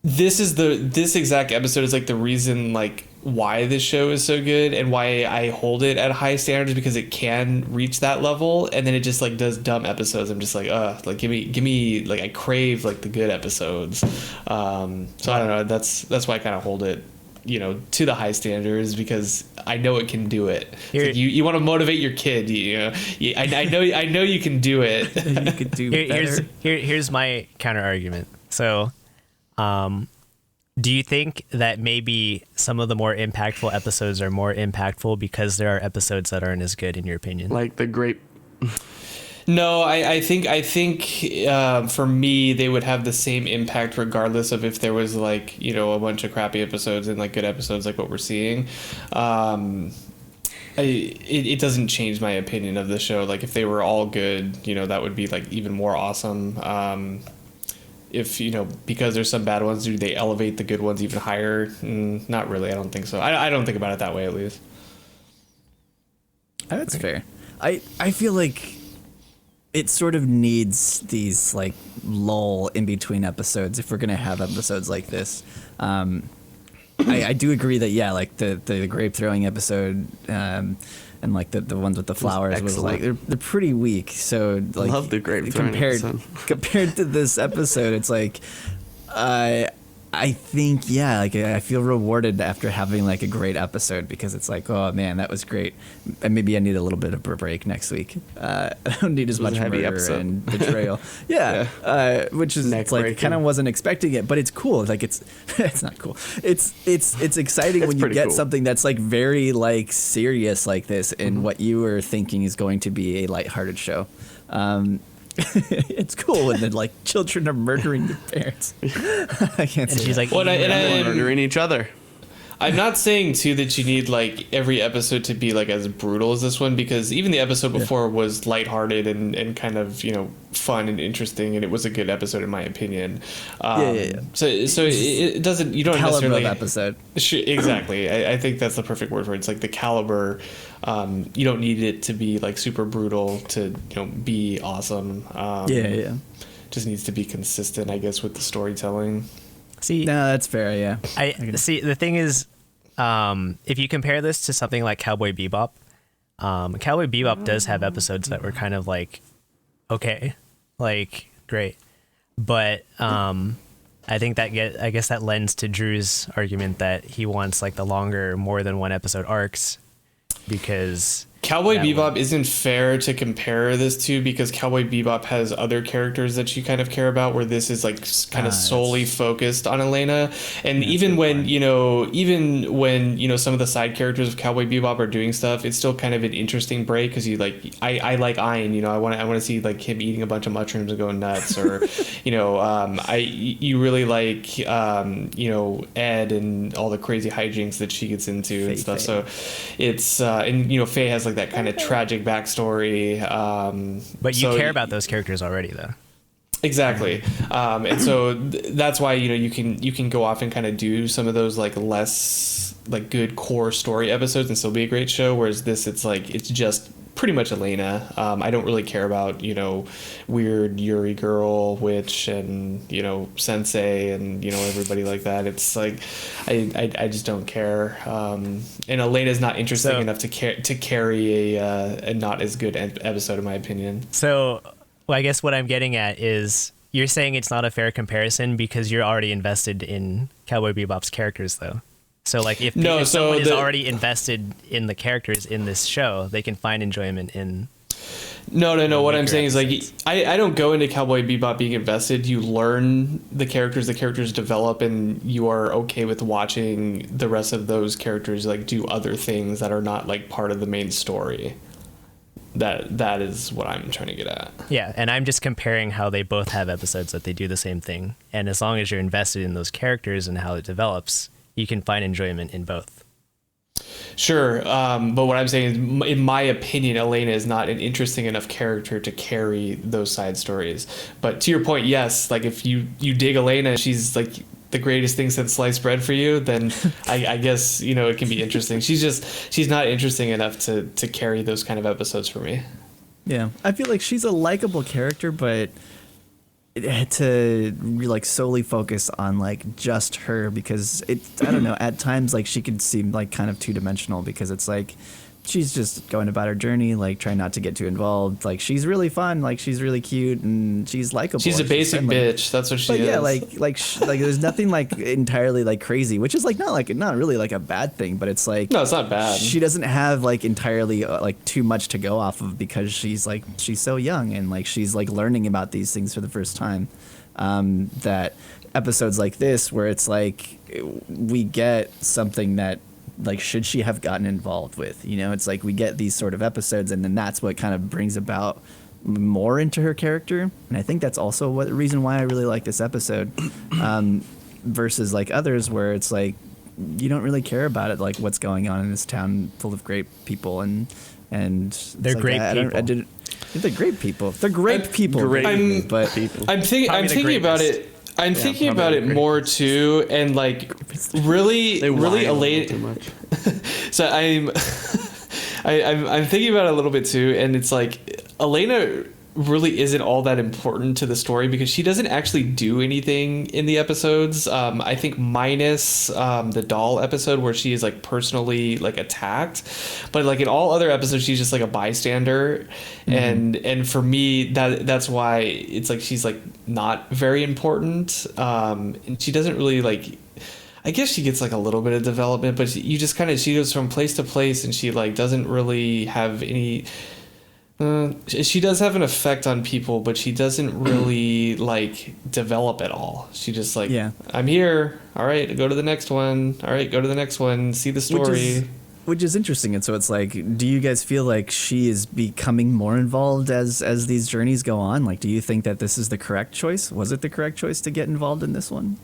this exact episode is like the reason like why this show is so good and why I hold it at high standards, because it can reach that level and then it just like does dumb episodes. I'm just like, like give me like I crave like the good episodes. So I don't know. That's why I kind of hold it, to the high standards, because I know it can do it. Like you want to motivate your kid. I know you can do it. You could do better. Here's my counter argument. So, do you think that maybe some of the more impactful episodes are more impactful because there are episodes that aren't as good, in your opinion? Like the grape. No, I think for me they would have the same impact regardless of if there was like a bunch of crappy episodes and like good episodes like what we're seeing. It doesn't change my opinion of the show. Like if they were all good, that would be like even more awesome. If because there's some bad ones, do they elevate the good ones even higher? Not really. I don't think so. I don't think about it that way, at least. That's fair. I feel like it sort of needs these like lull in between episodes if we're gonna have episodes like this. I do agree that like the grape throwing episode and like the ones with the flowers was like they're pretty weak. So like love the grape throwing compared to this episode, it's like I think like I feel rewarded after having like a great episode, because it's like, oh man, that was great, and maybe I need a little bit of a break next week. I don't need as much heavy murder episode. and betrayal. Which is like kind of wasn't expecting it, but it's cool. Like it's not cool. It's exciting when you get something that's like very like serious like this, and what you were thinking is going to be a lighthearted show. It's cool when the like children are murdering their parents. I can't say. She's like, murdering each other. I'm not saying too that you need like every episode to be like as brutal as this one, because even the episode before was lighthearted and kind of, you know, fun and interesting, and it was a good episode in my opinion. So it doesn't, you don't Caliber necessarily of episode. Exactly. I think that's the perfect word for it. It's like the caliber. You don't need it to be like super brutal to, you know, be awesome. Just needs to be consistent, I guess, with the storytelling. See, No, that's fair. Yeah. I see. The thing is, if you compare this to something like Cowboy Bebop, Cowboy Bebop does have episodes that were kind of like, okay, like great, but I think I guess that lends to Drew's argument that he wants like the longer, more than one episode arcs, because Cowboy Bebop isn't fair to compare this to, because Cowboy Bebop has other characters that you kind of care about, where this is like kind of solely focused on Elena. And even when, you know, some of the side characters of Cowboy Bebop are doing stuff, it's still kind of an interesting break, because you like, I like Ein, you know, I want to see like him eating a bunch of mushrooms and going nuts, or you know, you really like you know, Ed and all the crazy hijinks that she gets into and stuff. So it's and you know, Faye has like that kind of tragic backstory. But you care about those characters already, though. Exactly. And so that's why, you know, you can go off and kind of do some of those like less like good core story episodes and still be a great show. Whereas this, it's like, it's just pretty much Elena. I don't really care about, you know, weird Yuri girl, witch, and, you know, sensei, and, you know, everybody like that. It's like, I just don't care. And Elena's not interesting enough to carry a not as good episode, in my opinion. So, well, I guess what I'm getting at is you're saying it's not a fair comparison because you're already invested in Cowboy Bebop's characters, though. So, like, if someone is already invested in the characters in this show, they can find enjoyment in... No. What I'm saying is, like, I don't go into Cowboy Bebop being invested. You learn the characters develop, and you are okay with watching the rest of those characters, like, do other things that are not, like, part of the main story. That is what I'm trying to get at. Yeah, and I'm just comparing how they both have episodes that they do the same thing. And as long as you're invested in those characters and how it develops, you can find enjoyment in both. Sure, but what I'm saying is, in my opinion, Elena is not an interesting enough character to carry those side stories. But to your point, yes, like if you dig Elena, she's like the greatest thing since sliced bread for you, then I guess, you know, it can be interesting. She's not interesting enough to carry those kind of episodes for me. Yeah, I feel like she's a likable character, but to like solely focus on like just her, because I don't know, at times like she could seem like kind of two-dimensional, because it's like she's just going about her journey, like trying not to get too involved. Like she's really fun, like she's really cute, and she's likable. She's a basic bitch. That's what she is. Yeah, like there's nothing like entirely like crazy, which is like not really like a bad thing, but it's like, no, it's not bad. She doesn't have like entirely like too much to go off of, because she's so young, and like she's like learning about these things for the first time. That episodes like this, where it's like we get something that, like, should she have gotten involved with, you know, it's like we get these sort of episodes, and then that's what kind of brings about more into her character. And I think that's also the reason why I really like this episode, versus like others where it's like you don't really care about it, like what's going on in this town full of great people, and they're great people. They're great people. They're great people. I'm thinking about it. I'm thinking about it more too, and like really Elena. Too much. So I'm thinking about it a little bit too, and it's like Elena really isn't all that important to the story, because she doesn't actually do anything in the episodes. I think minus the doll episode where she is like personally like attacked, but like in all other episodes she's just like a bystander. And for me that's why it's like she's like not very important, and she doesn't really like, I guess she gets like a little bit of development, but you just kind of, she goes from place to place, and she like doesn't really have any. She does have an effect on people, but she doesn't really like develop at all. She just like, I'm here. All right, go to the next one. All right, go to the next one. See the story. Which is interesting. And so it's like, do you guys feel like she is becoming more involved as these journeys go on? Like, do you think that this is the correct choice? Was it the correct choice to get involved in this one?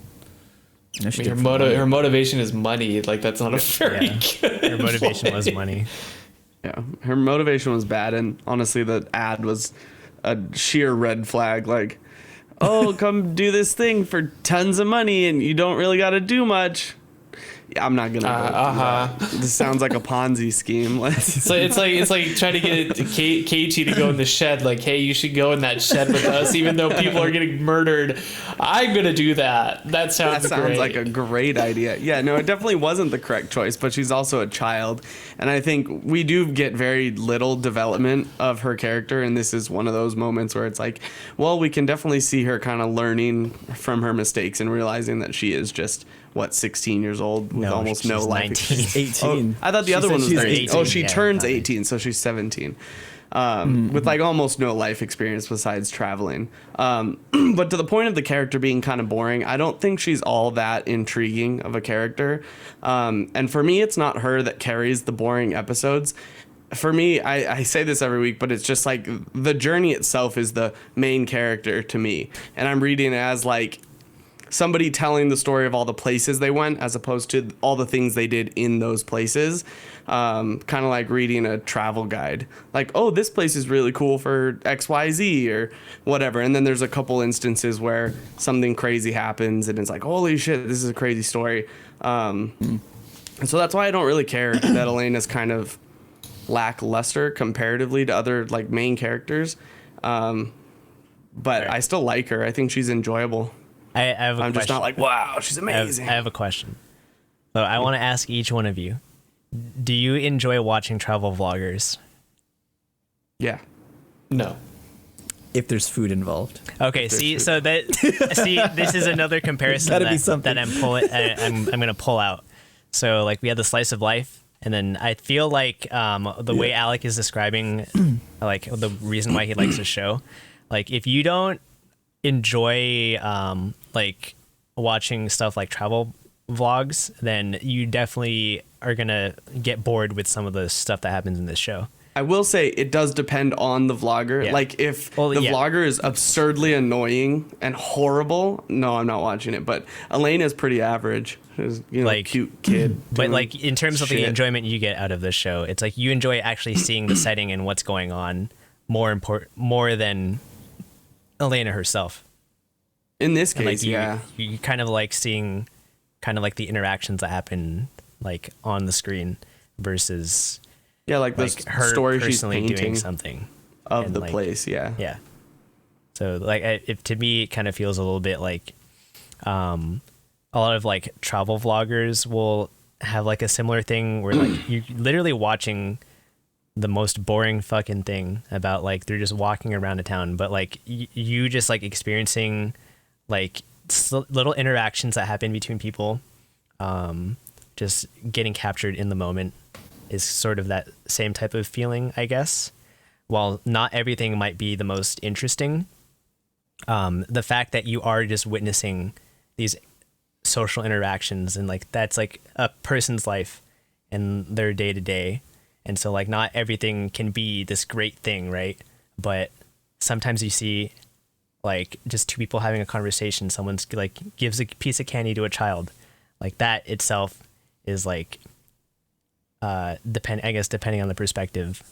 I know she I mean, did for money. her motivation is money. Like that's not a very good. Her motivation was money. Yeah, her motivation was bad, and honestly, the ad was a sheer red flag. Like, oh, come do this thing for tons of money, and you don't really got to do much. Yeah, I'm not gonna. Go through that. This sounds like a Ponzi scheme. So it's like trying to get Keiichi to go in the shed. Like, hey, you should go in that shed with us, even though people are getting murdered. I'm gonna do that. That sounds great. Like a great idea. Yeah, no, it definitely wasn't the correct choice, but she's also a child, and I think we do get very little development of her character, and this is one of those moments where it's like, well, we can definitely see her kind of learning from her mistakes and realizing that she is just 16 years old with almost no she's life 19. experience. 18. I thought the other said one was she's 13. 18. Oh, she Yeah, turns okay. 18, so she's 17. With like almost no life experience besides traveling. But to the point of the character being kind of boring, I don't think she's all that intriguing of a character. And for me, it's not her that carries the boring episodes. For me, I say this every week, but it's just like the journey itself is the main character to me. And I'm reading it as like somebody telling the story of all the places they went as opposed to all the things they did in those places. Kind of like reading a travel guide. Like, oh, this place is really cool for XYZ or whatever. And then there's a couple instances where something crazy happens and it's like, holy shit, this is a crazy story. And so that's why I don't really care that Elena's kind of lackluster comparatively to other like main characters. But I still like her. I think she's enjoyable. I have a I'm question. just not like, wow, she's amazing. I have a question. So I want to ask each one of you: do you enjoy watching travel vloggers? Yeah. No. If there's food involved. Okay, see, so that this is another comparison Gotta be that, something. that I'm gonna pull out. So like we had the slice of life, and then I feel like the way Alec is describing like the reason why he likes the show, like if you don't enjoy like watching stuff like travel vlogs, then you definitely are gonna get bored with some of the stuff that happens in this show. I will say it does depend on the vlogger. Yeah. Like if Well, the yeah. vlogger is absurdly annoying and horrible, no, I'm not watching it. But Elena's pretty average. She's, Like- cute kid. But doing like in terms of the shit. enjoyment you get out of this show, it's like you enjoy actually seeing the setting and what's going on more than Elena herself. In this And case, like yeah. you kind of like seeing kind of like the interactions that happen like on the screen versus Yeah, like the like her story she's personally doing painting something of and, the like, place, yeah. Yeah. So like to me it kind of feels a little bit like a lot of like travel vloggers will have like a similar thing where like you're literally watching the most boring fucking thing about like they're just walking around a town, but like you just like experiencing like little interactions that happen between people, just getting captured in the moment is sort of that same type of feeling, I guess. While not everything might be the most interesting, the fact that you are just witnessing these social interactions and like that's like a person's life and their day to day. And so like not everything can be this great thing, right? But sometimes you see like just two people having a conversation, someone's like gives a piece of candy to a child. Like that itself is like depending on the perspective,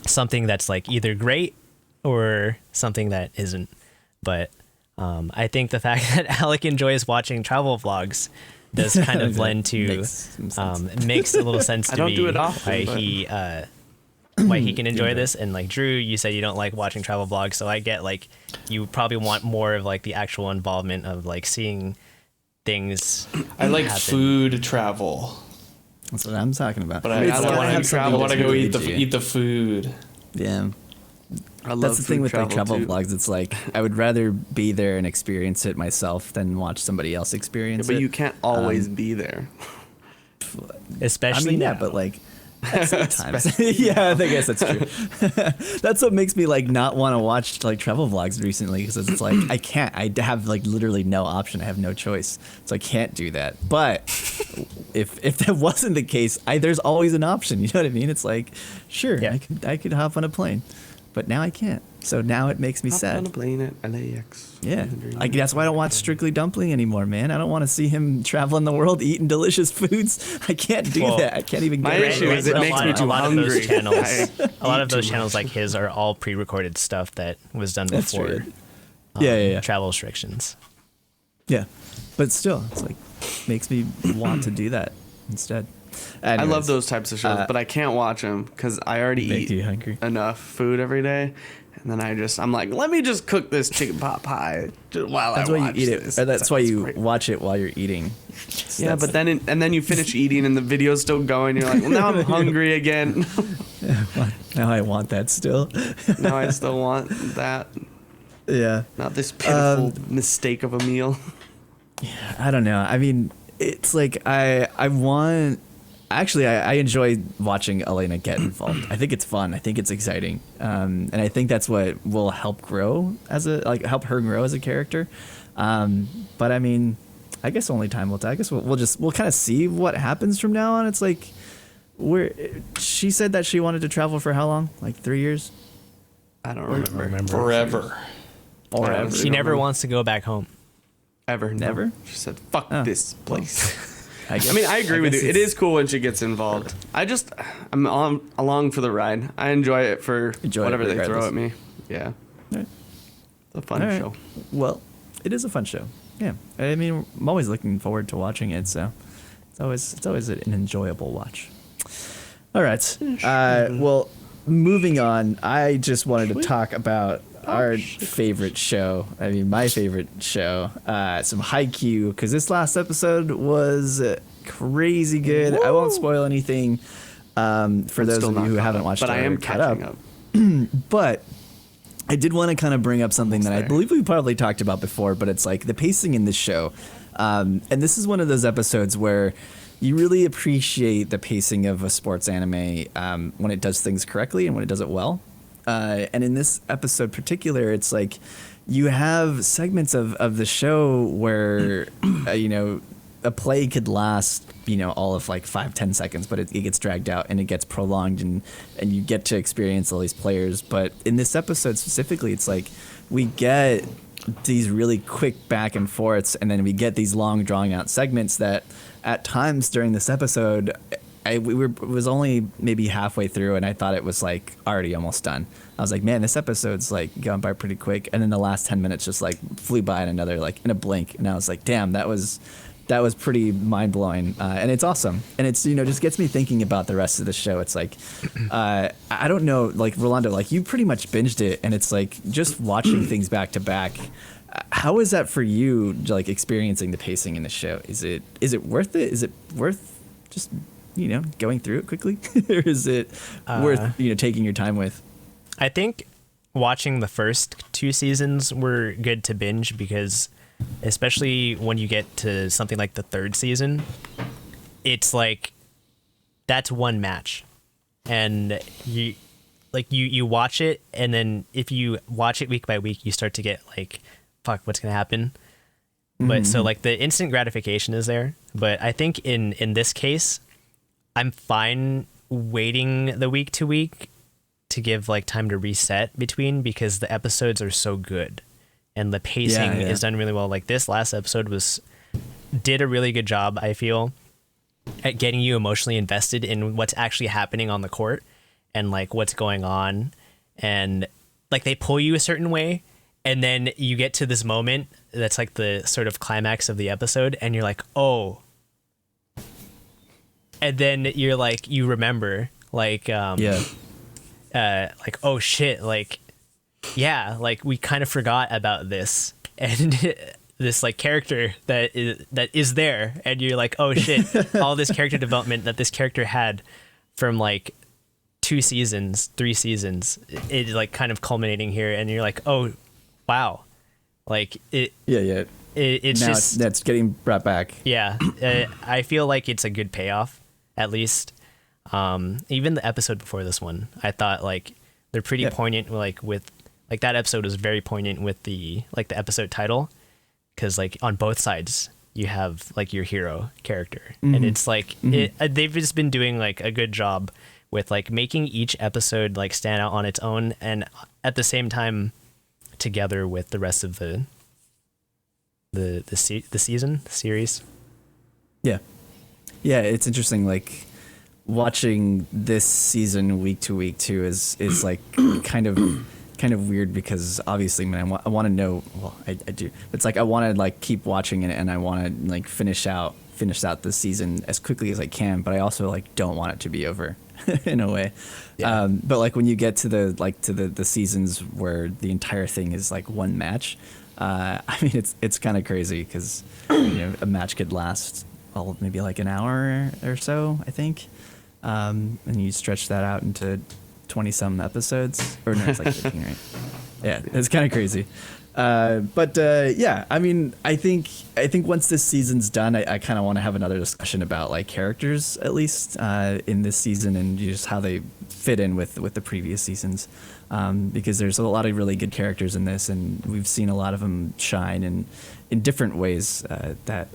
something that's like either great or something that isn't. But I think the fact that Alec enjoys watching travel vlogs does kind of lend to makes a little sense to I don't me do it often, why but- he can enjoy this. And like Drew, you said you don't like watching travel vlogs, so I get like you probably want more of like the actual involvement of like seeing things. I like happen. food travel, That's what I'm talking about. but I It's gotta want have to something to go eat engage you. eat the food. Yeah. I love That's the thing food with like travel too. vlogs. It's like I would rather be there and experience it myself than watch somebody else experience But it. you can't always be there. I Especially mean, yeah, now. but like at sometimes. Yeah, I guess that's true. That's what makes me like not want to watch like travel vlogs recently because it's like I can't. I have like literally no option. I have no choice, so I can't do that. But if that wasn't the case, there's always an option. You know what I mean? It's like, sure, Yeah. I could hop on a plane, but now I can't. So now it makes me Hop on a sad. plane at LAX. Yeah, like that's why I don't watch Strictly Dumpling anymore, man. I don't want to see him traveling the world eating delicious foods. I can't do Well, that. I can't even. my get issue around is it. it makes me too a lot hungry. Of those channels, I a lot of eat too those channels much. like his are all pre-recorded stuff that was done That's before. true. Yeah. Travel restrictions. Yeah, but still, it's like makes me want to do that instead. I love Anyways, those types of shows, but I can't watch them because I already Make eat you hungry. enough food every day. And then I'm like, let me just cook this chicken pot pie while That's I why watch you eat it. this. Or that's why Sounds you great. watch it while you're eating. Yeah, but then you finish eating and the video's still going. You're like, well, now I'm hungry again. now I want that still. Now I still want that. Yeah. Not this pitiful mistake of a meal. I don't know. I mean, it's like I want. Actually, I enjoy watching Elena get involved. I think it's fun. I think it's exciting, and I think that's what will help help her grow as a character. But I mean, I guess only time will tell. I guess we'll kind of see what happens from now on. It's like she said that she wanted to travel for how long? Like 3 years? I don't remember. Forever. Or I ever? honestly She don't never remember. wants to go back home. Ever. Never? No. She said, fuck Oh. this place. I I mean, I agree with you. guess It it's- is cool when she gets involved. I'm along for the ride. I enjoy it for Enjoy it whatever they throw regardless. at me. Yeah. Alright. It's a fun All right. show. Well, it is a fun show. Yeah, I mean, I'm always looking forward to watching it. So it's always an enjoyable watch. All right. Well, moving on. I just wanted to talk about our favorite show. I mean, my favorite show. Some Haikyuu, because this last episode was crazy good. I won't spoil anything for those Still of you not who caught haven't up, watched but it. I or am caught catching up. But I did want to kind of bring up something that I there. believe we probably talked about before, but it's like the pacing in this show. And this is one of those episodes where you really appreciate the pacing of a sports anime when it does things correctly and when it does it well. And in this episode particular, it's like you have segments of the show where, a play could last, all of like 5-10 seconds, but it gets dragged out and it gets prolonged and you get to experience all these players. But in this episode specifically, it's like we get these really quick back and forths, and then we get these long drawn out segments that at times during this episode, it was only maybe halfway through and I thought it was like already almost done. I was like, man, this episode's like going by pretty quick. And then the last 10 minutes just like flew by in a blink. And I was like, damn, that was pretty mind blowing. And it's awesome. And it's, just gets me thinking about the rest of the show. It's like, I don't know, like Rolando, like you pretty much binged it and it's like just watching things back to back. How is that for you, like experiencing the pacing in the show? Is it worth it? Is it worth just going through it quickly, or is it worth taking your time with? I think watching the first 2 seasons were good to binge because, especially when you get to something like the 3rd season, it's like that's one match, and you watch it, and then if you watch it week by week, you start to get like, fuck, what's gonna happen? But so like the instant gratification is there, but I think in this case, I'm fine waiting the week to week to give like time to reset between, because the episodes are so good and the pacing is done really well. Like this last episode did a really good job, I feel, at getting you emotionally invested in what's actually happening on the court and like what's going on, and like they pull you a certain way and then you get to this moment that's like the sort of climax of the episode and you're like, oh. And then you're like, you remember, like, like, oh shit, like, yeah, like we kind of forgot about this, and this like character that is there, and you're like, oh shit, all this character development that this character had from like 2 seasons, 3 seasons, it like kind of culminating here, and you're like, oh, wow, like it. Yeah. It's now just that's getting brought back. yeah. I feel like it's a good payoff. At least, even the episode before this one, I thought like they're pretty poignant. Like with like that episode was very poignant with the episode title, because like on both sides you have like your hero character, and it's like they've just been doing like a good job with like making each episode like stand out on its own, and at the same time together with the rest of the series. Yeah. Yeah, it's interesting, like watching this season week to week too is like kind of weird, because obviously, man, I want to know. Well, I do. It's like I want to like keep watching it, and I want to like finish out the season as quickly as I can. But I also like don't want it to be over in a way. Yeah. But like when you get to the seasons where the entire thing is like one match, I mean it's kind of crazy, because a match could last maybe like an hour or so, I think, and you stretch that out into 20 some episodes, or no, it's like 15, right? Yeah, it's kind of crazy. But yeah, I mean, I think once this season's done, I kind of want to have another discussion about like characters, at least in this season, and just how they fit in with the previous seasons, because there's a lot of really good characters in this, and we've seen a lot of them shine in different ways that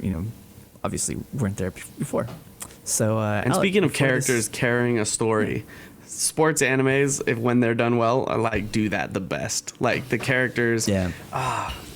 obviously weren't there before. So And Alec, speaking of before characters carrying a story, sports animes, if when they're done well, I like do that the best. Like the characters, Yeah.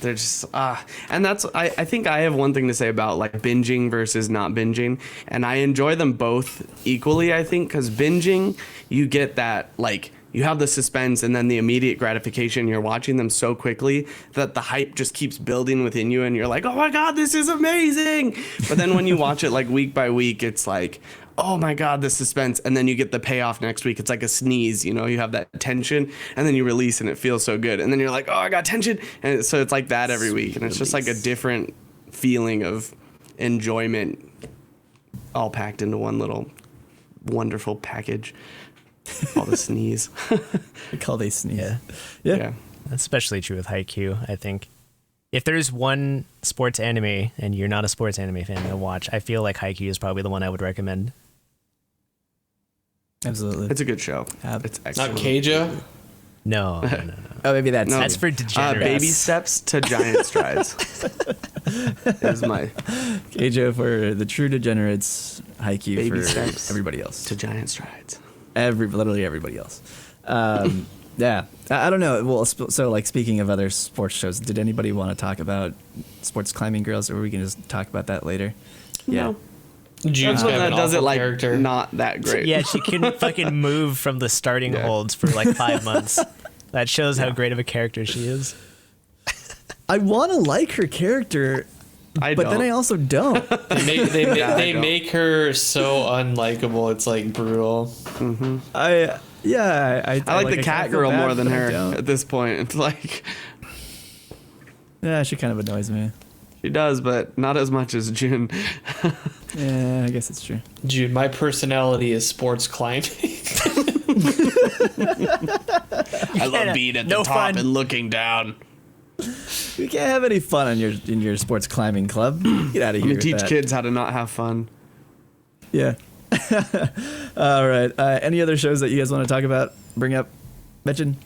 they're just and that's I think I have one thing to say about like binging versus not binging, and I enjoy them both equally, I think, because binging, you get that like you have the suspense and then the immediate gratification. You're watching them so quickly that the hype just keeps building within you, and you're like, oh my god, this is amazing. But then when you watch it like week by week, it's like, oh my god, the suspense, and then you get the payoff next week. It's like a sneeze, you have that tension, and then you release and it feels so good, and then you're like, oh, I got tension, and so it's like that every week, and it's just like a different feeling of enjoyment all packed into one little wonderful package. All the sneeze. We call they sneeze. Yeah. Yeah. That's especially true with Haikyuu, I think. If there's one sports anime and you're not a sports anime fan to watch, I feel like Haikyuu is probably the one I would recommend. Absolutely. It's a good show. It's Not excellent. Keijo. No. Oh, maybe that's No. That's for degenerates. Baby steps to giant strides is my Keijo for the true degenerates, Haikyuu Baby for steps everybody else. to giant strides. Literally everybody else. Yeah, I don't know. Well, so like speaking of other sports shows, did anybody want to talk about sports climbing girls, or we can just talk about that later? Yeah. No. Jude's That's one kind of that an does it awful like character. not that great. Yeah, she couldn't fucking move from the starting Yeah. holds for like 5 months. That shows how great of a character she is. I want to like her character, I but don't. then I also don't. They make her so unlikable. It's like brutal. I I like the I cat kinda feel girl bad, more than but I her don't. at this point. It's like Yeah, she kind of annoys me. she does, but not as much as Jin. Yeah, I guess it's true. Jude, my personality is sports climbing. I love being at the No top fun. and looking down. You can't have any fun in your sports climbing club. Get out of I'm here. gonna teach with that. kids how to not have fun. Yeah. All right. Any other shows that you guys want to talk about? Bring up? Mention?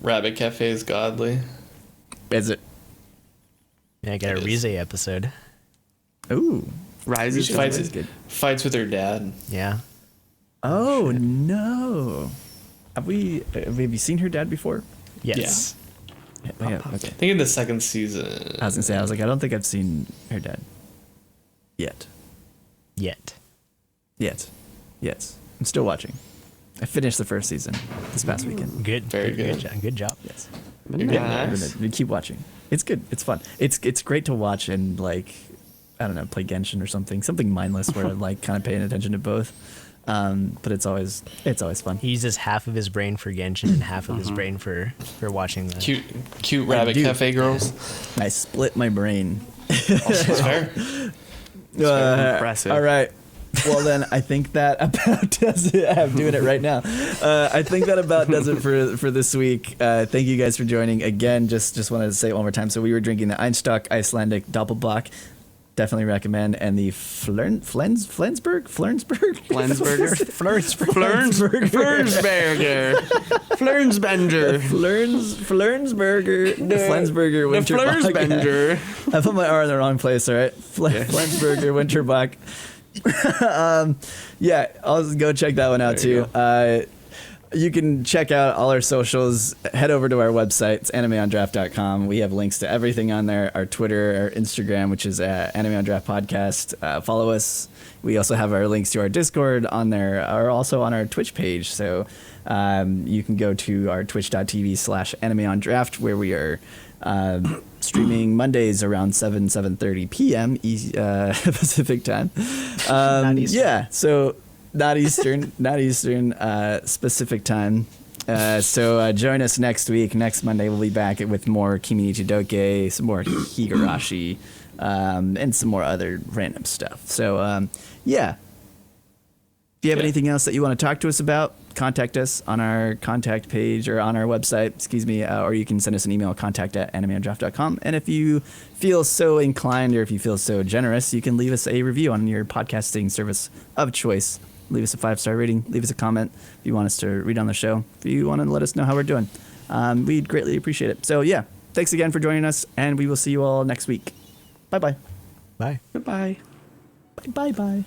Rabbit Cafe is godly. Is it? Yeah, I got a It Rize episode. Ooh. Rises She to fights, is good. fights with her dad. Yeah. Oh no. Have you seen her dad before? Yes. Yeah. Okay. I think in the second season. I was gonna say, I don't think I've seen her dad. Yet. Yet. I'm still watching. I finished the first season this past weekend. Good. Very good. Good job. Yes. Very You're I'm nice. gonna keep watching. It's good. It's fun. It's great to watch and like, I don't know, play Genshin or something mindless where I'm like kind of paying attention to both. But it's always fun. He uses half of his brain for Genshin and half of his brain for watching the Cute Rabbit do. Cafe girls. I split my brain. That's fair. impressive. All right. Well, then I think that about does it. I'm doing it right now. I think that about does it for this week. Thank you guys for joining again. Just wanted to say it one more time. So we were drinking the Einstock Icelandic Doppelbock. Definitely recommend. And the Flensburger? Flensburger. Flensburger. Flensburger. Flensburger. Flensburger The Winterbock. Flersbender. I put my R in the wrong place, all right? Flensburger Winterbock. Yeah, I'll just go check that one out too. You can check out all our socials. Head over to our website. It's animeondraft.com. We have links to everything on there. Our Twitter, our Instagram, which is at Anime on Draft Podcast. Follow us. We also have our links to our Discord on there, or also on our Twitch page. So you can go to our twitch.tv/animeondraft, where we are streaming Mondays around 7:30 p.m. Pacific time. Not Eastern. Yeah, so not Eastern, Pacific time. So join us next week. Next Monday we'll be back with more Kimi ni Chidoke, some more Higurashi, and some more other random stuff. So yeah. If you have anything else that you want to talk to us about, contact us on our contact page or on our website, or you can send us an email, contact@animeondraft.com. And if you feel so inclined or if you feel so generous, you can leave us a review on your podcasting service of choice. Leave us a 5-star rating. Leave us a comment if you want us to read on the show. If you want to let us know how we're doing, we'd greatly appreciate it. So yeah, thanks again for joining us, and we will see you all next week. Bye-bye. Bye. Goodbye. Bye-bye.